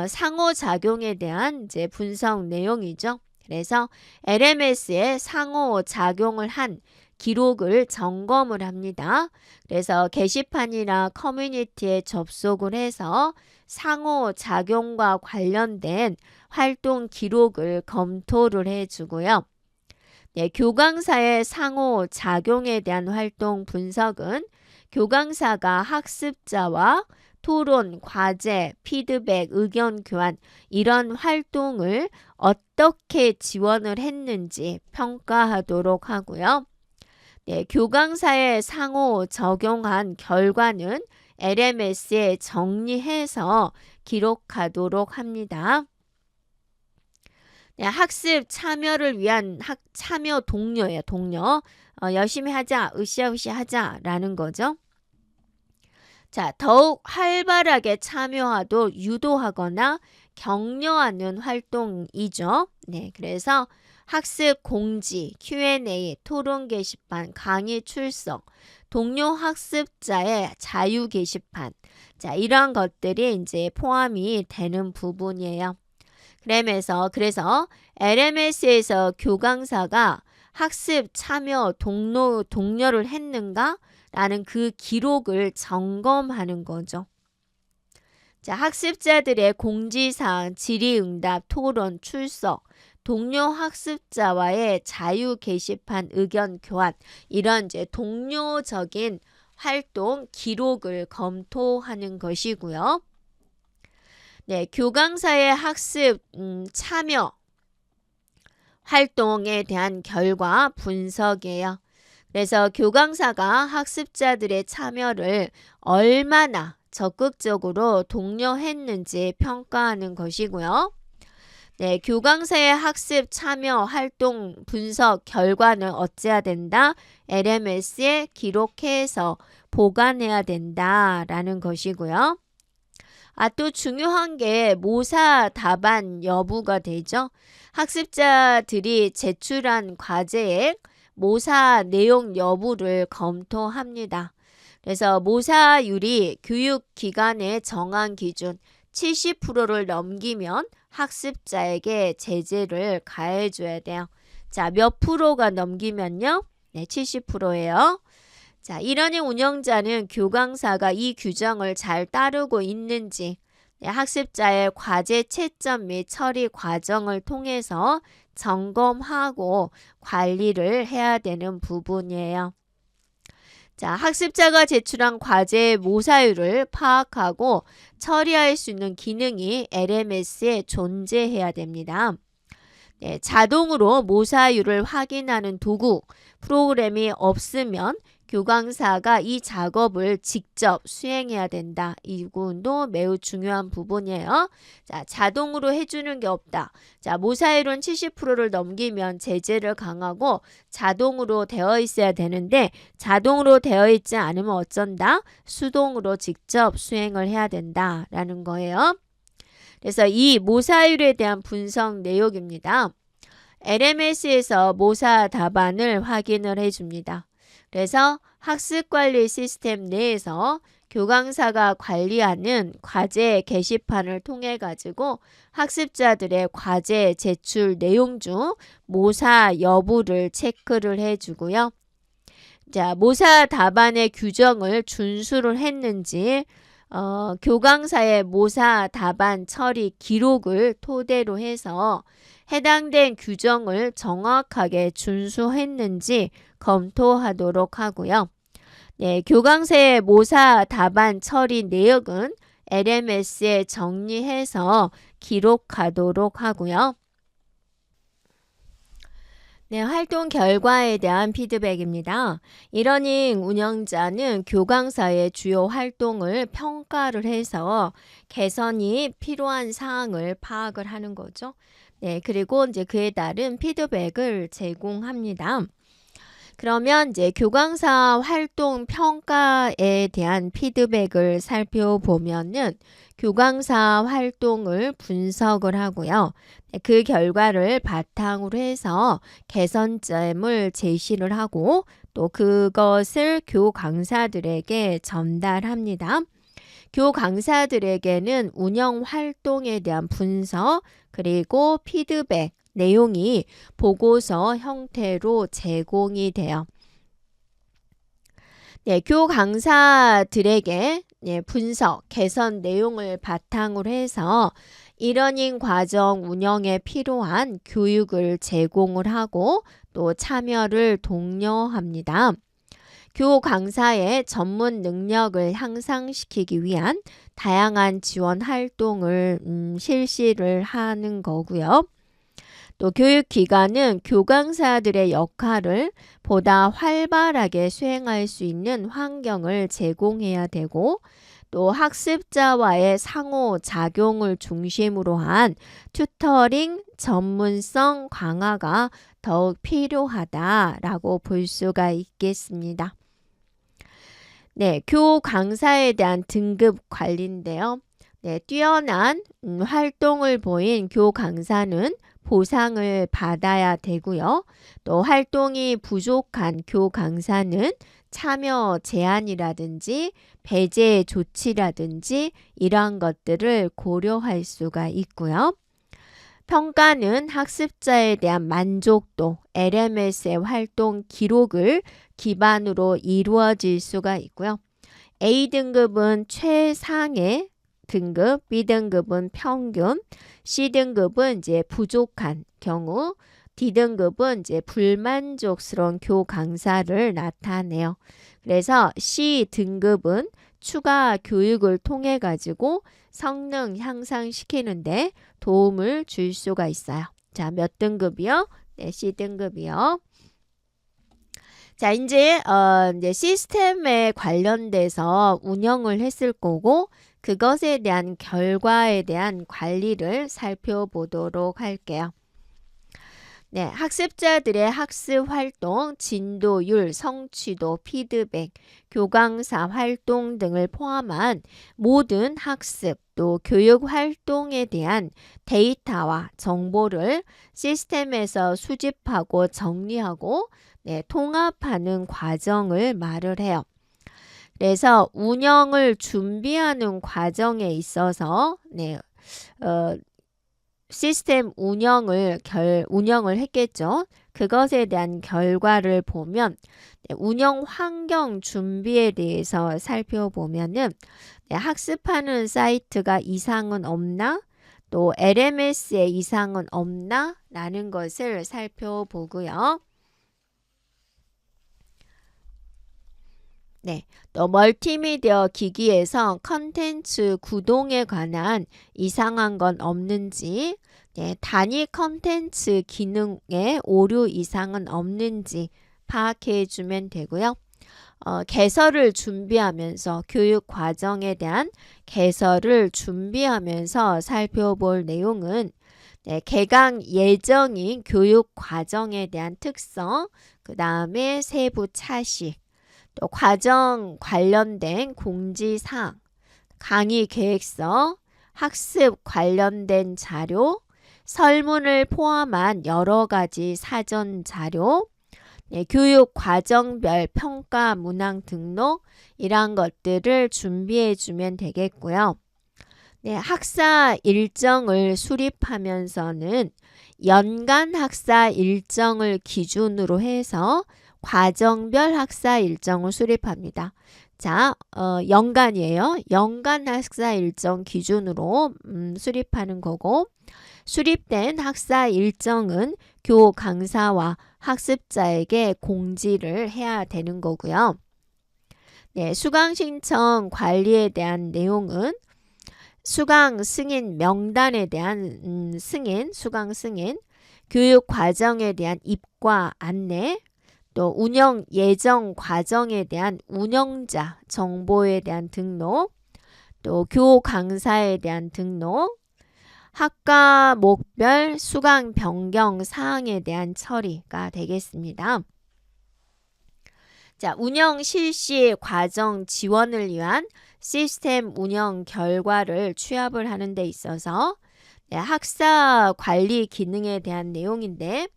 상호작용에 대한 이제 분석 내용이죠. 그래서 LMS에 상호작용을 한 기록을 점검을 합니다. 그래서 게시판이나 커뮤니티에 접속을 해서 상호작용과 관련된 활동 기록을 검토를 해주고요. 네, 교강사의 상호작용에 대한 활동 분석은 교강사가 학습자와 토론, 과제, 피드백, 의견 교환 이런 활동을 어떻게 지원을 했는지 평가하도록 하고요. 네, 교강사의 상호작용한 결과는 LMS에 정리해서 기록하도록 합니다. 네, 학습 참여를 위한 참여 동료예요. 동료. 열심히 하자, 으쌰으쌰 하자라는 거죠. 자, 더욱 활발하게 참여하도록 유도하거나 격려하는 활동이죠. 네, 그래서 학습 공지, Q&A, 토론 게시판, 강의 출석, 동료 학습자의 자유 게시판. 자, 이런 것들이 이제 포함이 되는 부분이에요. 그래서 LMS에서 교강사가 학습 참여 독려를 했는가? 라는 그 기록을 점검하는 거죠. 자, 학습자들의 공지사항, 질의응답, 토론, 출석, 동료 학습자와의 자유 게시판 의견 교환 이런 이제 동료적인 활동 기록을 검토하는 것이고요. 네, 교강사의 학습 참여 활동에 대한 결과 분석이에요. 그래서 교강사가 학습자들의 참여를 얼마나 적극적으로 독려했는지 평가하는 것이고요. 네, 교강사의 학습 참여 활동 분석 결과는 어찌해야 된다? LMS에 기록해서 보관해야 된다라는 것이고요. 또 중요한 게 모사 답안 여부가 되죠. 학습자들이 제출한 과제의 모사 내용 여부를 검토합니다. 그래서 모사율이 교육기관의 정한 기준 70%를 넘기면 학습자에게 제재를 가해줘야 돼요. 자, 몇 프로가 넘기면요? 네, 70%예요. 자, 일원의 운영자는 교강사가 이 규정을 잘 따르고 있는지 학습자의 과제 채점 및 처리 과정을 통해서 점검하고 관리를 해야 되는 부분이에요. 자, 학습자가 제출한 과제의 모사율을 파악하고 처리할 수 있는 기능이 LMS에 존재해야 됩니다. 네, 자동으로 모사율을 확인하는 도구, 프로그램이 없으면 교강사가 이 작업을 직접 수행해야 된다. 이 부분도 매우 중요한 부분이에요. 자, 자동으로 해주는 게 없다. 자, 모사율은 70%를 넘기면 제재를 강하고 자동으로 되어 있어야 되는데 자동으로 되어 있지 않으면 어쩐다? 수동으로 직접 수행을 해야 된다라는 거예요. 그래서 이 모사율에 대한 분석 내용입니다. LMS에서 모사 답안을 확인을 해줍니다. 그래서 학습관리 시스템 내에서 교강사가 관리하는 과제 게시판을 통해 가지고 학습자들의 과제 제출 내용 중 모사 여부를 체크를 해주고요. 자, 모사 답안의 규정을 준수를 했는지 교강사의 모사 답안 처리 기록을 토대로 해서 해당된 규정을 정확하게 준수했는지 검토하도록 하고요. 네, 교강사의 모사 답안 처리 내역은 LMS에 정리해서 기록하도록 하고요. 네, 활동 결과에 대한 피드백입니다. 이러닝 운영자는 교강사의 주요 활동을 평가를 해서 개선이 필요한 사항을 파악을 하는 거죠. 네, 그리고 이제 그에 따른 피드백을 제공합니다. 그러면 이제 교강사 활동 평가에 대한 피드백을 살펴보면은 교강사 활동을 분석을 하고요. 그 결과를 바탕으로 해서 개선점을 제시를 하고 또 그것을 교강사들에게 전달합니다. 교강사들에게는 운영 활동에 대한 분석 그리고 피드백 내용이 보고서 형태로 제공이 돼요. 네, 교강사들에게 분석, 개선 내용을 바탕으로 해서 이러닝 과정 운영에 필요한 교육을 제공을 하고 또 참여를 독려합니다. 교강사의 전문 능력을 향상시키기 위한 다양한 지원 활동을 실시를 하는 거고요. 또 교육기관은 교강사들의 역할을 보다 활발하게 수행할 수 있는 환경을 제공해야 되고 또 학습자와의 상호작용을 중심으로 한 튜터링 전문성 강화가 더욱 필요하다라고 볼 수가 있겠습니다. 네, 교강사에 대한 등급 관리인데요. 네, 뛰어난 활동을 보인 교강사는 보상을 받아야 되고요. 또 활동이 부족한 교강사는 참여 제한이라든지 배제 조치라든지 이러한 것들을 고려할 수가 있고요. 평가는 학습자에 대한 만족도, LMS의 활동 기록을 기반으로 이루어질 수가 있고요. A등급은 최상의 등급, B등급은 평균, C등급은 이제 부족한 경우, D등급은 이제 불만족스러운 교강사를 나타내요. 그래서 C등급은 추가 교육을 통해 가지고 성능 향상시키는데 도움을 줄 수가 있어요. 자, 몇 등급이요? 네, C등급이요. 자, 이제 시스템에 관련돼서 운영을 했을 거고 그것에 대한 결과에 대한 관리를 살펴보도록 할게요. 네, 학습자들의 학습 활동, 진도율, 성취도, 피드백, 교강사 활동 등을 포함한 모든 학습 또 교육 활동에 대한 데이터와 정보를 시스템에서 수집하고 정리하고 통합하는 과정을 말을 해요. 그래서 운영을 준비하는 과정에 있어서 시스템 운영을 했겠죠. 그것에 대한 결과를 보면 운영 환경 준비에 대해서 살펴보면은 학습하는 사이트가 이상은 없나? 또 LMS에 이상은 없나? 라는 것을 살펴보고요. 네, 또 멀티미디어 기기에서 컨텐츠 구동에 관한 이상한 건 없는지, 네, 단위 컨텐츠 기능에 오류 이상은 없는지 파악해 주면 되고요. 개설을 준비하면서 교육 과정에 대한 개설을 준비하면서 살펴볼 내용은 네, 개강 예정인 교육 과정에 대한 특성, 그 다음에 세부 차식, 또 과정 관련된 공지사항, 강의 계획서, 학습 관련된 자료, 설문을 포함한 여러 가지 사전 자료, 네, 교육 과정별 평가 문항 등록 이런 것들을 준비해 주면 되겠고요. 네, 학사 일정을 수립하면서는 연간 학사 일정을 기준으로 해서 과정별 학사 일정을 수립합니다. 자, 연간이에요. 연간 학사 일정 기준으로 수립하는 거고, 수립된 학사 일정은 교 강사와 학습자에게 공지를 해야 되는 거고요. 네, 수강 신청 관리에 대한 내용은 수강 승인 명단에 대한 수강 승인, 교육 과정에 대한 입과 안내, 또 운영 예정 과정에 대한 운영자 정보에 대한 등록, 또 교 강사에 대한 등록, 학과목별 수강 변경 사항에 대한 처리가 되겠습니다. 자, 운영 실시 과정 지원을 위한 시스템 운영 결과를 취합을 하는 데 있어서 네, 학사 관리 기능에 대한 내용인데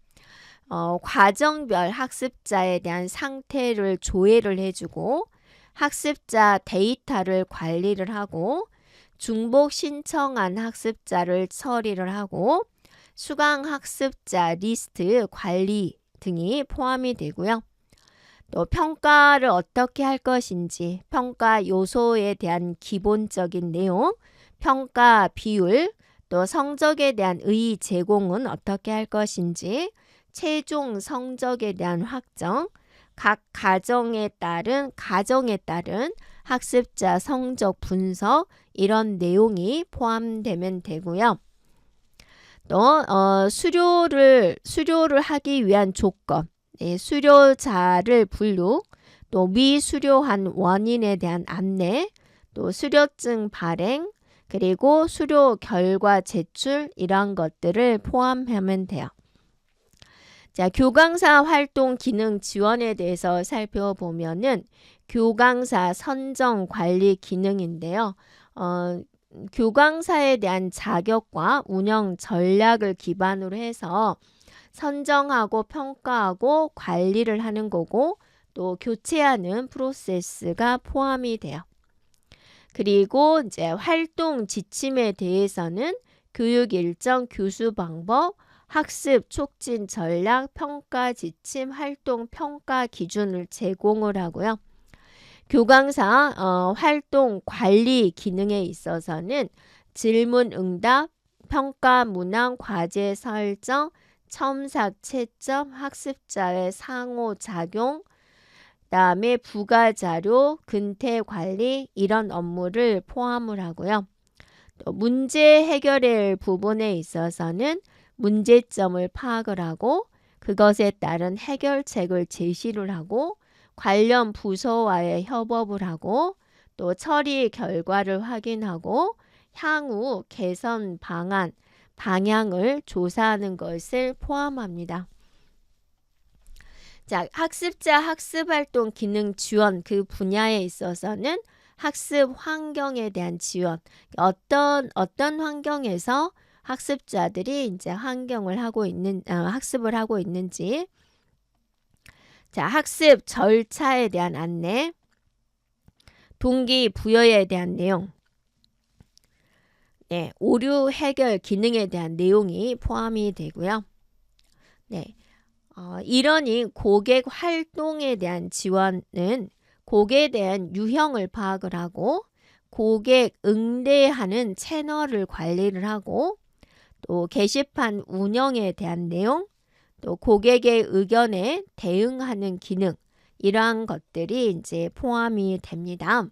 과정별 학습자에 대한 상태를 조회를 해주고 학습자 데이터를 관리를 하고 중복 신청한 학습자를 처리를 하고 수강 학습자 리스트 관리 등이 포함이 되고요. 또 평가를 어떻게 할 것인지, 평가 요소에 대한 기본적인 내용, 평가 비율, 또 성적에 대한 의의 제공은 어떻게 할 것인지, 최종 성적에 대한 확정, 각 가정에 따른 학습자 성적 분석 이런 내용이 포함되면 되고요. 또 수료를 하기 위한 조건, 네, 수료자를 분류, 또 미수료한 원인에 대한 안내, 또 수료증 발행, 그리고 수료 결과 제출 이런 것들을 포함하면 돼요. 자, 교강사 활동 기능 지원에 대해서 살펴보면은 교강사 선정 관리 기능인데요. 교강사에 대한 자격과 운영 전략을 기반으로 해서 선정하고 평가하고 관리를 하는 거고 또 교체하는 프로세스가 포함이 돼요. 그리고 이제 활동 지침에 대해서는 교육 일정, 교수 방법, 학습 촉진 전략, 평가 지침, 활동 평가 기준을 제공을 하고요. 교강사 활동 관리 기능에 있어서는 질문 응답, 평가 문항, 과제 설정, 첨삭 채점, 학습자의 상호작용, 그다음에 부가자료, 근태 관리 이런 업무를 포함을 하고요. 또 문제 해결의 부분에 있어서는 문제점을 파악을 하고 그것에 따른 해결책을 제시를 하고 관련 부서와의 협업을 하고 또 처리 결과를 확인하고 향후 개선 방향을 조사하는 것을 포함합니다. 자, 학습자 학습활동 기능 지원 그 분야에 있어서는 학습 환경에 대한 지원, 어떤 환경에서 학습자들이 이제 학습을 하고 있는지, 자, 학습 절차에 대한 안내, 동기부여에 대한 내용, 네, 오류 해결 기능에 대한 내용이 포함이 되고요. 네, 이러니 고객 활동에 대한 지원은 고객에 대한 유형을 파악을 하고 고객 응대하는 채널을 관리를 하고 또 게시판 운영에 대한 내용, 또 고객의 의견에 대응하는 기능, 이러한 것들이 이제 포함이 됩니다.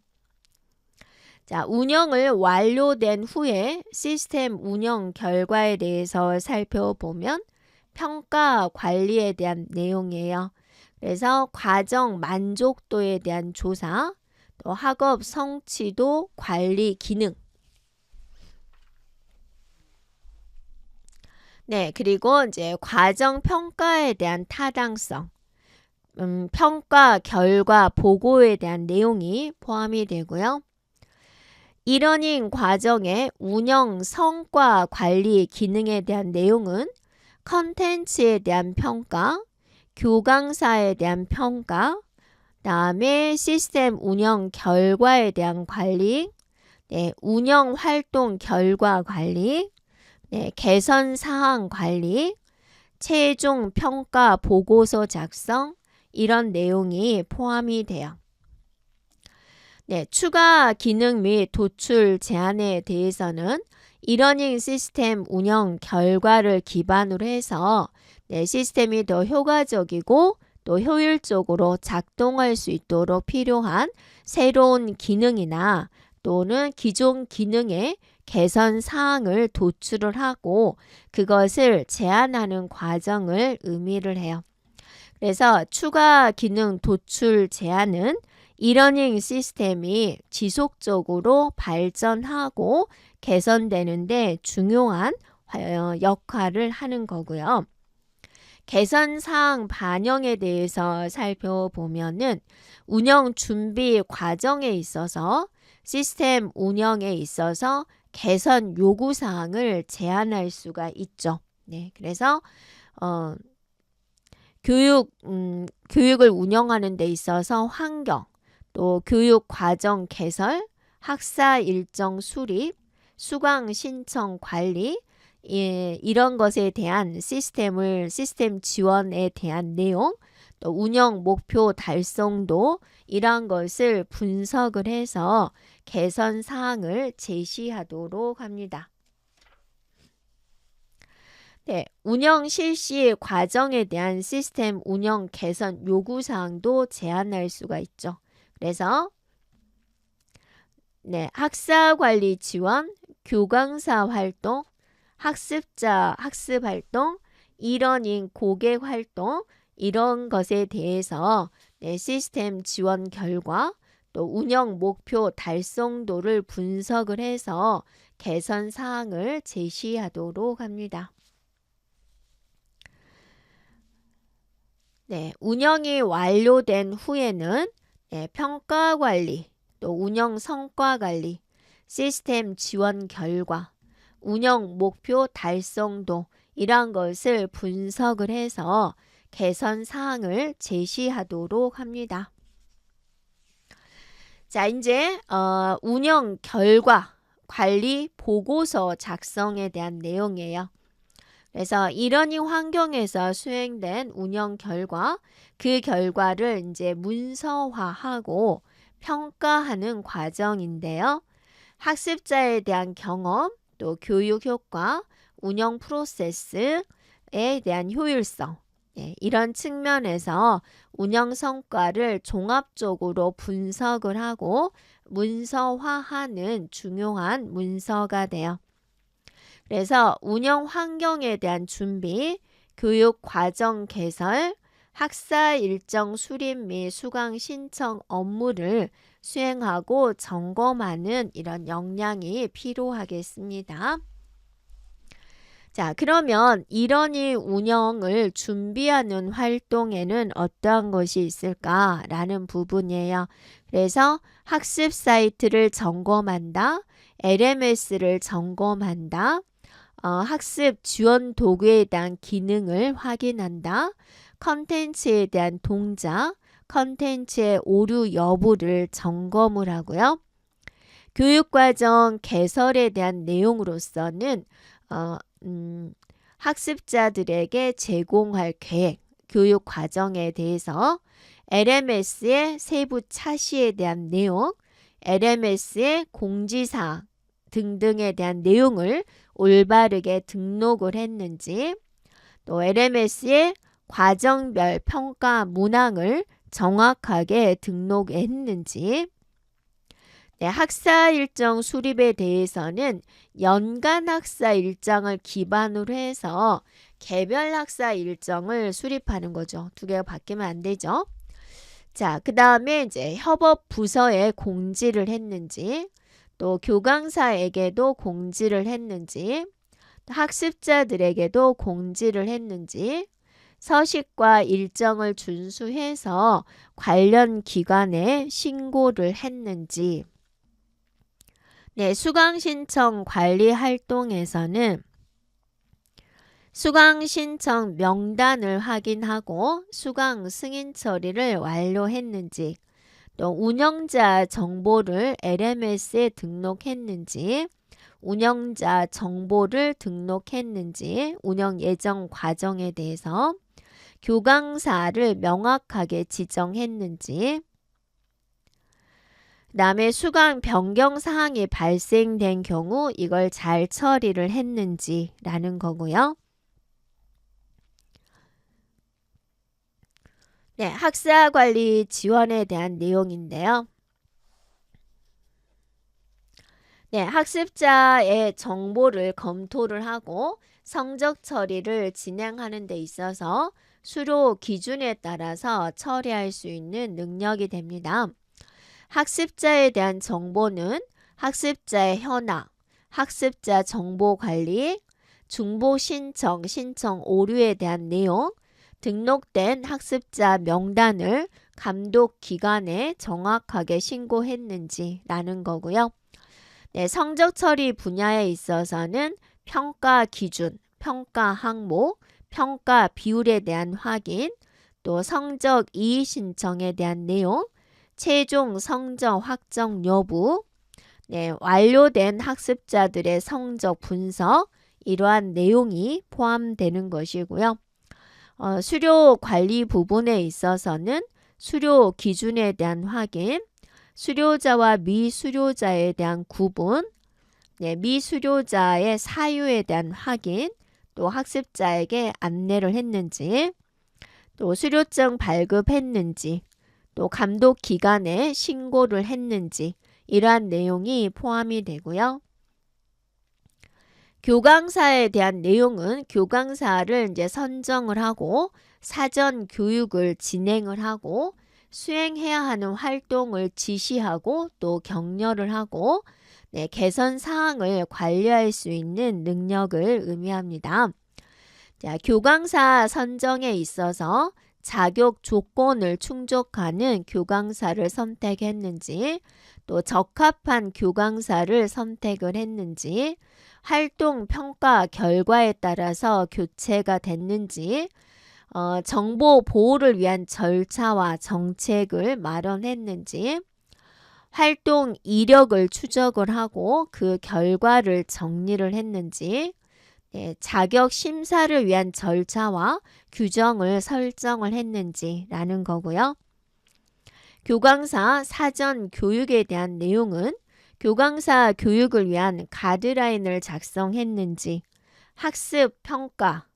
자, 운영을 완료된 후에 시스템 운영 결과에 대해서 살펴보면 평가 관리에 대한 내용이에요. 그래서 과정 만족도에 대한 조사, 또 학업 성취도 관리 기능. 네, 그리고 이제 과정 평가에 대한 타당성, 평가 결과 보고에 대한 내용이 포함이 되고요. 이러닝 과정의 운영 성과 관리 기능에 대한 내용은 컨텐츠에 대한 평가, 교강사에 대한 평가, 다음에 시스템 운영 결과에 대한 관리, 네, 운영 활동 결과 관리, 네, 개선 사항 관리, 최종 평가 보고서 작성, 이런 내용이 포함이 돼요. 네, 추가 기능 및 도출 제한에 대해서는 이러닝 시스템 운영 결과를 기반으로 해서 네, 시스템이 더 효과적이고 또 효율적으로 작동할 수 있도록 필요한 새로운 기능이나 또는 기존 기능의 개선 사항을 도출을 하고 그것을 제한하는 과정을 의미를 해요. 그래서 추가 기능 도출 제한은 이러닝 시스템이 지속적으로 발전하고 개선되는데 중요한 역할을 하는 거고요. 개선 사항 반영에 대해서 살펴보면은 운영 준비 과정에 있어서 시스템 운영에 있어서 개선 요구 사항을 제안할 수가 있죠. 네, 그래서 교육을 운영하는 데 있어서 환경, 또 교육 과정 개설, 학사 일정 수립, 수강 신청 관리, 이런 것에 대한 시스템 지원에 대한 내용, 또 운영 목표 달성도, 이러한 것을 분석을 해서 개선 사항을 제시하도록 합니다. 네, 운영 실시 과정에 대한 시스템 운영 개선 요구 사항도 제안할 수가 있죠. 그래서 네, 학사 관리 지원, 교강사 활동, 학습자 학습 활동, 이러닝 고객 활동, 이런 것에 대해서 네, 시스템 지원 결과, 또 운영 목표 달성도를 분석을 해서 개선 사항을 제시하도록 합니다. 네, 운영이 완료된 후에는 네, 평가 관리, 또 운영 성과 관리, 시스템 지원 결과, 운영 목표 달성도, 이러한 것을 분석을 해서 개선 사항을 제시하도록 합니다. 자, 이제 운영 결과 관리 보고서 작성에 대한 내용이에요. 그래서 이러닝 환경에서 수행된 운영 결과, 그 결과를 이제 문서화하고 평가하는 과정인데요. 학습자에 대한 경험, 또 교육 효과, 운영 프로세스에 대한 효율성, 이런 측면에서 운영 성과를 종합적으로 분석을 하고 문서화하는 중요한 문서가 돼요. 그래서 운영 환경에 대한 준비, 교육 과정 개설, 학사 일정 수립 및 수강 신청 업무를 수행하고 점검하는 이런 역량이 필요하겠습니다. 자, 그러면 이러닝 운영을 준비하는 활동에는 어떠한 것이 있을까라는 부분이에요. 그래서 학습 사이트를 점검한다, LMS를 점검한다, 학습 지원 도구에 대한 기능을 확인한다, 컨텐츠에 대한 동작, 컨텐츠의 오류 여부를 점검을 하고요. 교육과정 개설에 대한 내용으로서는 학습자들에게 제공할 계획, 교육 과정에 대해서 LMS의 세부 차시에 대한 내용, LMS의 공지사항 등등에 대한 내용을 올바르게 등록을 했는지, 또 LMS의 과정별 평가 문항을 정확하게 등록했는지, 네, 학사 일정 수립에 대해서는 연간 학사 일정을 기반으로 해서 개별 학사 일정을 수립하는 거죠. 두 개가 바뀌면 안 되죠. 자, 그 다음에 이제 협업 부서에 공지를 했는지, 또 교강사에게도 공지를 했는지, 학습자들에게도 공지를 했는지, 서식과 일정을 준수해서 관련 기관에 신고를 했는지. 네, 수강 신청 관리 활동에서는 수강 신청 명단을 확인하고 수강 승인 처리를 완료했는지, 또 운영자 정보를 LMS에 등록했는지, 운영자 정보를 등록했는지, 운영 예정 과정에 대해서 교강사를 명확하게 지정했는지, 그 다음에 수강 변경 사항이 발생된 경우 이걸 잘 처리를 했는지 라는 거고요. 네, 학사관리 지원에 대한 내용인데요. 네, 학습자의 정보를 검토를 하고 성적 처리를 진행하는 데 있어서 수료 기준에 따라서 처리할 수 있는 능력이 됩니다. 학습자에 대한 정보는 학습자의 현황, 학습자 정보 관리, 중보 신청, 신청 오류에 대한 내용, 등록된 학습자 명단을 감독 기관에 정확하게 신고했는지 라는 거고요. 네, 성적 처리 분야에 있어서는 평가 기준, 평가 항목, 평가 비율에 대한 확인, 또 성적 이의 신청에 대한 내용, 최종 성적 확정 여부, 네, 완료된 학습자들의 성적 분석, 이러한 내용이 포함되는 것이고요. 수료 관리 부분에 있어서는 수료 기준에 대한 확인, 수료자와 미수료자에 대한 구분, 네, 미수료자의 사유에 대한 확인, 또 학습자에게 안내를 했는지, 또 수료증 발급했는지, 또 감독 기관에 신고를 했는지, 이러한 내용이 포함이 되고요. 교강사에 대한 내용은 교강사를 이제 선정을 하고 사전 교육을 진행을 하고 수행해야 하는 활동을 지시하고 또 격려를 하고, 네, 개선 사항을 관리할 수 있는 능력을 의미합니다. 자, 교강사 선정에 있어서 자격 조건을 충족하는 교강사를 선택했는지, 또 적합한 교강사를 선택을 했는지, 활동 평가 결과에 따라서 교체가 됐는지, 정보 보호를 위한 절차와 정책을 마련했는지, 활동 이력을 추적을 하고 그 결과를 정리를 했는지, 네, 자격 심사를 위한 절차와 규정을 설정을 했는지 라는 거고요. 교강사 사전 교육에 대한 내용은 교강사 교육을 위한 가이드라인을 작성했는지, 학습 평가,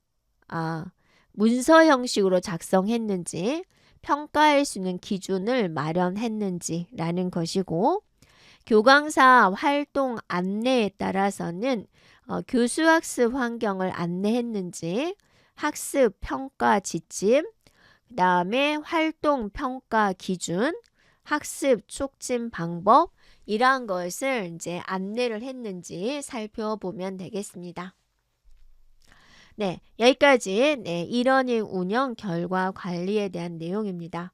문서 형식으로 작성했는지, 평가할 수 있는 기준을 마련했는지 라는 것이고, 교강사 활동 안내에 따라서는 교수학습 환경을 안내했는지, 학습 평가 지침, 그 다음에 활동 평가 기준, 학습 촉진 방법, 이러한 것을 이제 안내를 했는지 살펴보면 되겠습니다. 네, 여기까지 네, 이러닝 운영 결과 관리에 대한 내용입니다.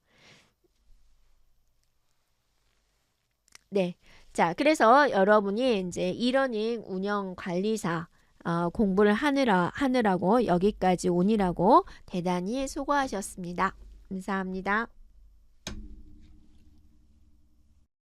네, 자, 그래서 여러분이 이제 이러닝 운영 관리사 공부를 하느라고 여기까지 오니라고 대단히 수고하셨습니다. 감사합니다.